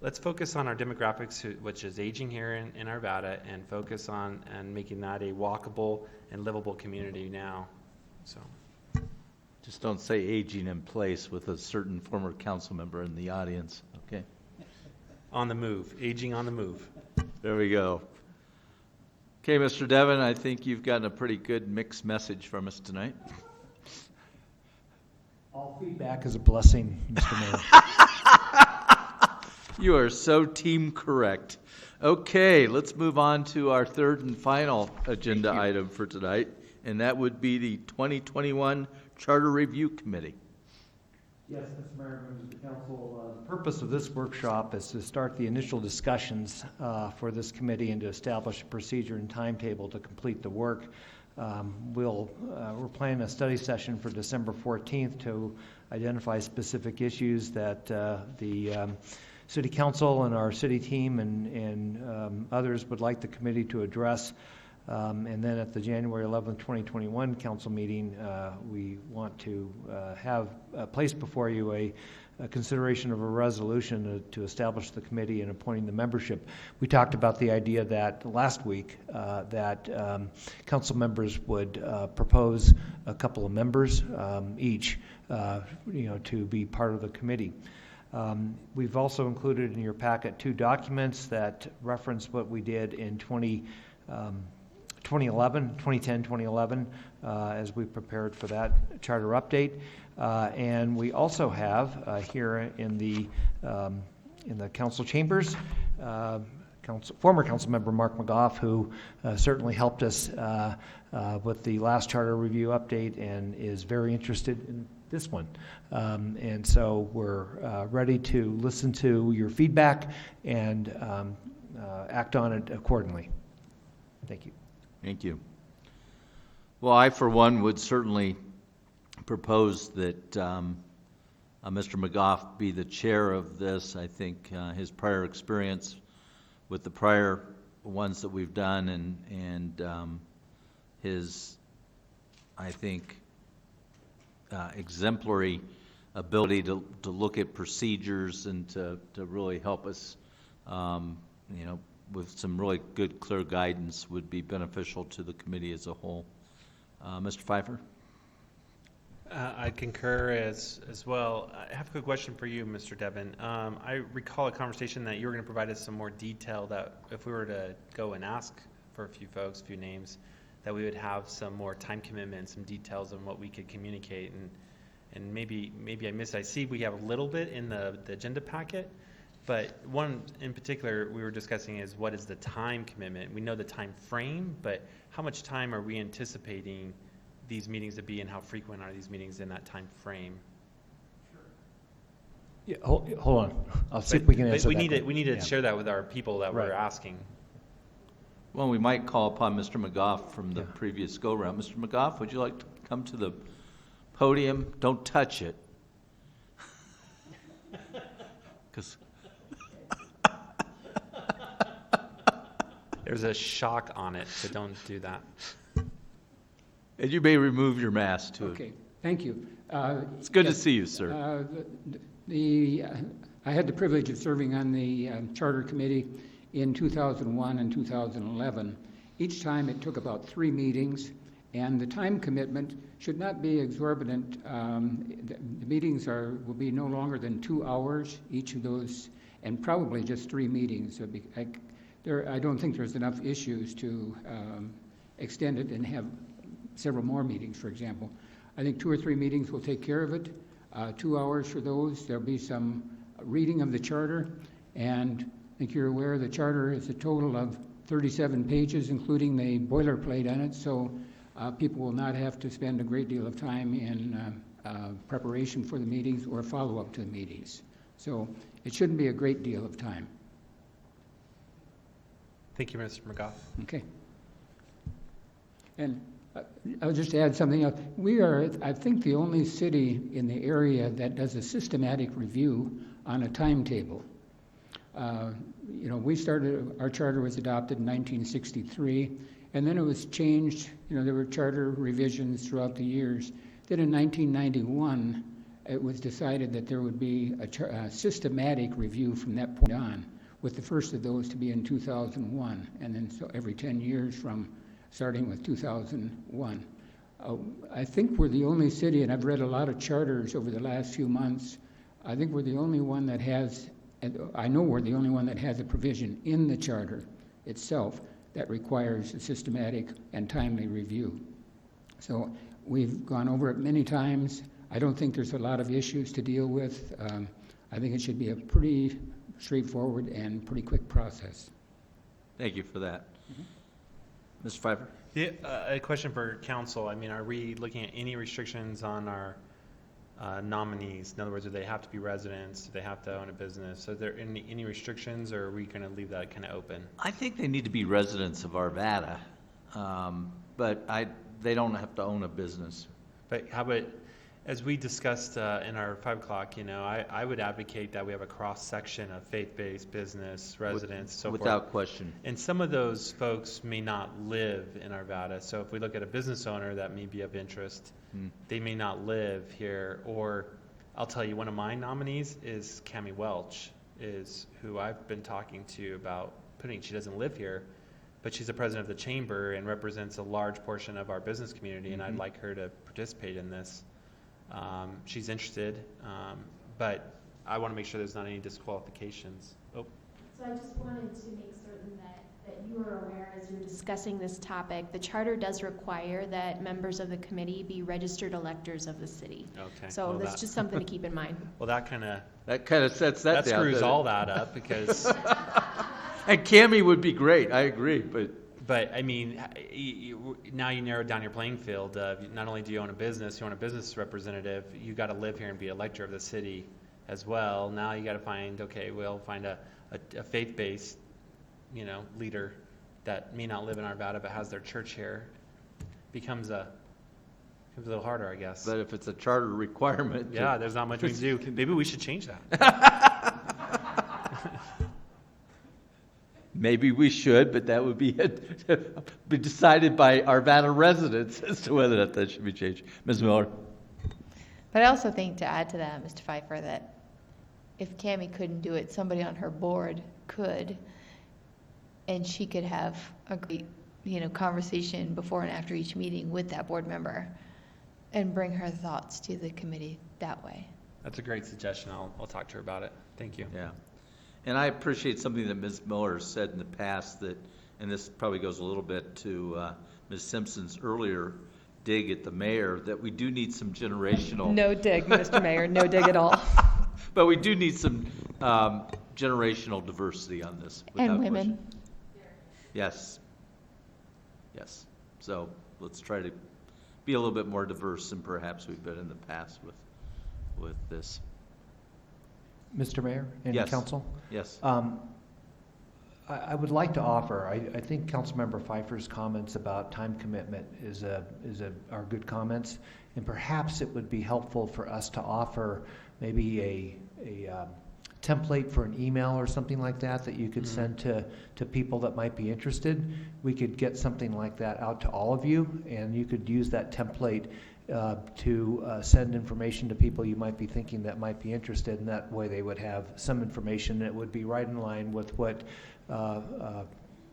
let's focus on our demographics, which is aging here in Arvada, and focus on and making that a walkable and livable community now. So.
Just don't say aging in place with a certain former council member in the audience, okay?
On the move, aging on the move.
There we go. Okay, Mr. Devon, I think you've gotten a pretty good mixed message from us tonight.
All feedback is a blessing, Mr. Mayor.
You are so team correct. Okay, let's move on to our third and final agenda item for tonight, and that would be the 2021 Charter Review Committee.
Yes, Mr. Mayor, members of the council, the purpose of this workshop is to start the initial discussions for this committee and to establish a procedure and timetable to complete the work. We're planning a study session for December 14th to identify specific issues that the City Council and our city team and others would like the committee to address. And then at the January 11th, 2021 council meeting, we want to have placed before you a consideration of a resolution to establish the committee and appointing the membership. We talked about the idea that last week that council members would propose a couple of members each, to be part of the committee. We've also included in your packet 2 documents that reference what we did in 2010-2011, as we prepared for that charter update. And we also have here in the council chambers, former council member Mark McGough, who certainly helped us with the last charter review update and is very interested in this one. And so we're ready to listen to your feedback and act on it accordingly. Thank you.
Thank you. Well, I, for one, would certainly propose that Mr. McGough be the chair of this. I think his prior experience with the prior ones that we've done and his, I think, exemplary ability to look at procedures and to really help us, with some really good, clear guidance would be beneficial to the committee as a whole. Mr. Pfeiffer?
I concur as well. I have a quick question for you, Mr. Devon. I recall a conversation that you were going to provide us some more detail, that if we were to go and ask for a few folks, a few names, that we would have some more time commitment, some details on what we could communicate. And maybe I missed. I see we have a little bit in the agenda packet, but one in particular we were discussing is what is the time commitment. We know the time frame, but how much time are we anticipating these meetings to be, and how frequent are these meetings in that time frame?
Yeah, hold on. I'll see if we can answer
we
that.
We need to share that with our people that we're asking.
Well, we might call upon Mr. McGough from the previous go-round. Mr. McGough, would you like to come to the podium? Don't touch it. 'Cause
there's a shock on it, so don't do that.
And you may remove your mask, too.
Okay, thank you.
It's good to
yes,
see you, sir.
I had the privilege of serving on the Charter Committee in 2001 and 2011. Each time it took about 3 meetings, and the time commitment should not be exorbitant. The meetings will be no longer than 2 hours, each of those, and probably just 3 meetings. I don't think there's enough issues to extend it and have several more meetings, for example. I think 2 or 3 meetings will take care of it. 2 hours for those. There'll be some reading of the charter, and I think you're aware the charter is a total of 37 pages, including the boilerplate on it, so people will not have to spend a great deal of time in preparation for the meetings or follow-up to the meetings. So it shouldn't be a great deal of time.
Thank you, Mr. McGough.
Okay. And I'll just add something else. We are, I think, the only city in the area that does a systematic review on a timetable. We started, our charter was adopted in 1963, and then it was changed. There were charter revisions throughout the years. Then in 1991, it was decided that there would be a systematic review from that point on, with the first of those to be in 2001, and then so every 10 years from starting with 2001. I think we're the only city, and I've read a lot of charters over the last few months, I think we're the only one that has, I know we're the only one that has a provision in the charter itself that requires a systematic and timely review. So we've gone over it many times. I don't think there's a lot of issues to deal with. I think it should be a pretty straightforward and pretty quick process.
Thank you for that. Mr. Pfeiffer?
Yeah, a question for council. I mean, are we looking at any restrictions on our nominees? In other words, do they have to be residents? Do they have to own a business? Are there any restrictions, or are we going to leave that kind of open?
I think they need to be residents of Arvada, but they don't have to own a business.
But how about, as we discussed in our 5 o'clock, I would advocate that we have a cross-section of faith-based business, residents, so forth.
Without question.
And some of those folks may not live in Arvada. So if we look at a business owner that may be of interest, they may not live here. Or I'll tell you, one of my nominees is Cammie Welch, is who I've been talking to about she doesn't live here, but she's the president of the chamber and represents a large portion of our business community, and I'd like her to participate in this. She's interested, but I want to make sure there's not any disqualifications. Oh.
So I just wanted to make certain that you are aware as you're discussing this topic, the charter does require that members of the committee be registered electors of the city.
Okay.
So
well,
that's just something to keep in mind.
Well, that kind of
sets that down.
Screws all that up because.
And Cammie would be great. I agree,
But I mean, now you narrowed down your playing field. Not only do you own a business, you own a business representative. You got to live here and be elector of the city as well. Now you got to find find a faith-based, leader that may not live in Arvada but has their church here. Becomes a little harder, I guess.
But if it's a charter requirement,
yeah, there's not much we can do. Maybe we should change that.
Maybe we should, but that would be decided by Arvada residents as to whether that should be changed. Ms. Miller?
But I also think, to add to that, Mr. Pfeiffer, that if Cammie couldn't do it, somebody on her board could, and she could have a great, conversation before and after each meeting with that board member and bring her thoughts to the committee that way.
That's a great suggestion. I'll talk to her about it. Thank you.
Yeah. And I appreciate something that Ms. Miller said in the past and this probably goes a little bit to Ms. Simpson's earlier dig at the mayor, that we do need some generational.
No dig, Mr. Mayor, no dig at all.
But we do need some generational diversity on this.
And women.
Question. Yes. Yes. So let's try to be a little bit more diverse than perhaps we've been in the past with this.
Mr. Mayor and
Yes.
Council?
Yes.
I would like to offer, I think Councilmember Pfeiffer's comments about time commitment are good comments, and perhaps it would be helpful for us to offer maybe a template for an email or something like that that you could send to people that might be interested, we could get something like that out to all of you, and you could use that template to send information to people you might be thinking that might be interested, and that way they would have some information that would be right in line with what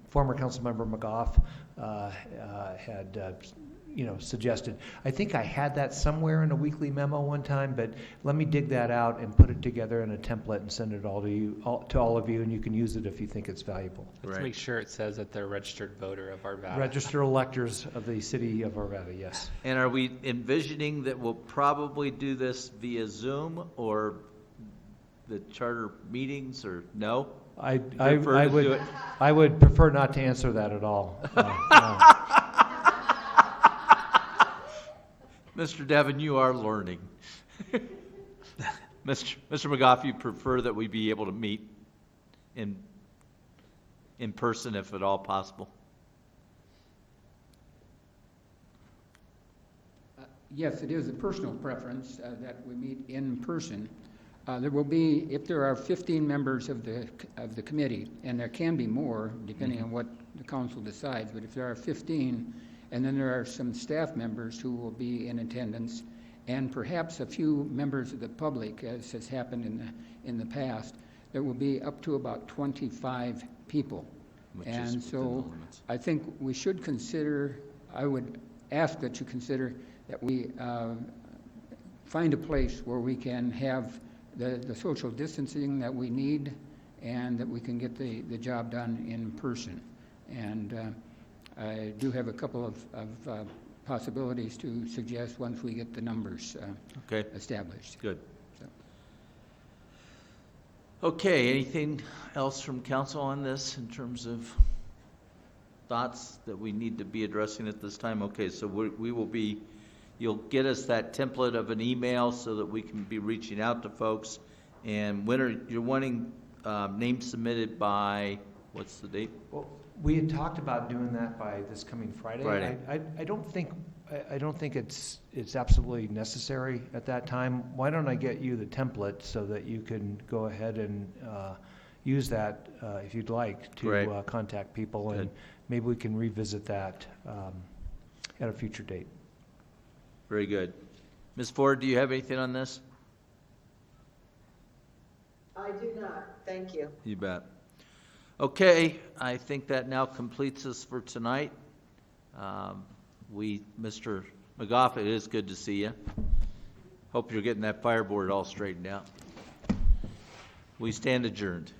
former Councilmember McGough had suggested. I think I had that somewhere in a weekly memo one time, but let me dig that out and put it together in a template and send it all to you, to all of you, and you can use it if you think it's valuable.
Let's make sure it says that they're a registered voter of Arvada.
Registered electors of the city of Arvada, yes.
And are we envisioning that we'll probably do this via Zoom or the charter meetings, or no?
I
Prefer to do it?
would prefer not to answer that at all. No.
Mr. Devon, you are learning. Mr. McGough, you prefer that we be able to meet in person if at all possible?
Yes, it is a personal preference that we meet in person. There will be, if there are 15 members of the committee, and there can be more depending on what the council decides, but if there are 15, and then there are some staff members who will be in attendance, and perhaps a few members of the public, as has happened in the past, there will be up to about 25 people. And so I think we should consider, I would ask that you consider that we find a place where we can have the social distancing that we need, and that we can get the job done in person. And I do have a couple of possibilities to suggest once we get the numbers established.
Good.
So.
Okay, anything else from council on this in terms of thoughts that we need to be addressing at this time? Okay, so we will be, you'll get us that template of an email so that we can be reaching out to folks. And when you're wanting names submitted by, what's the date?
Well, we had talked about doing that by this coming Friday.
Friday.
I don't think it's absolutely necessary at that time. Why don't I get you the template so that you can go ahead and use that if you'd like to contact people, and maybe we can revisit that at a future date.
Very good. Ms. Ford, do you have anything on this?
I do not. Thank you.
You bet. Okay, I think that now completes us for tonight. Mr. McGough, it is good to see you. Hope you're getting that fireboard all straightened out. We stand adjourned.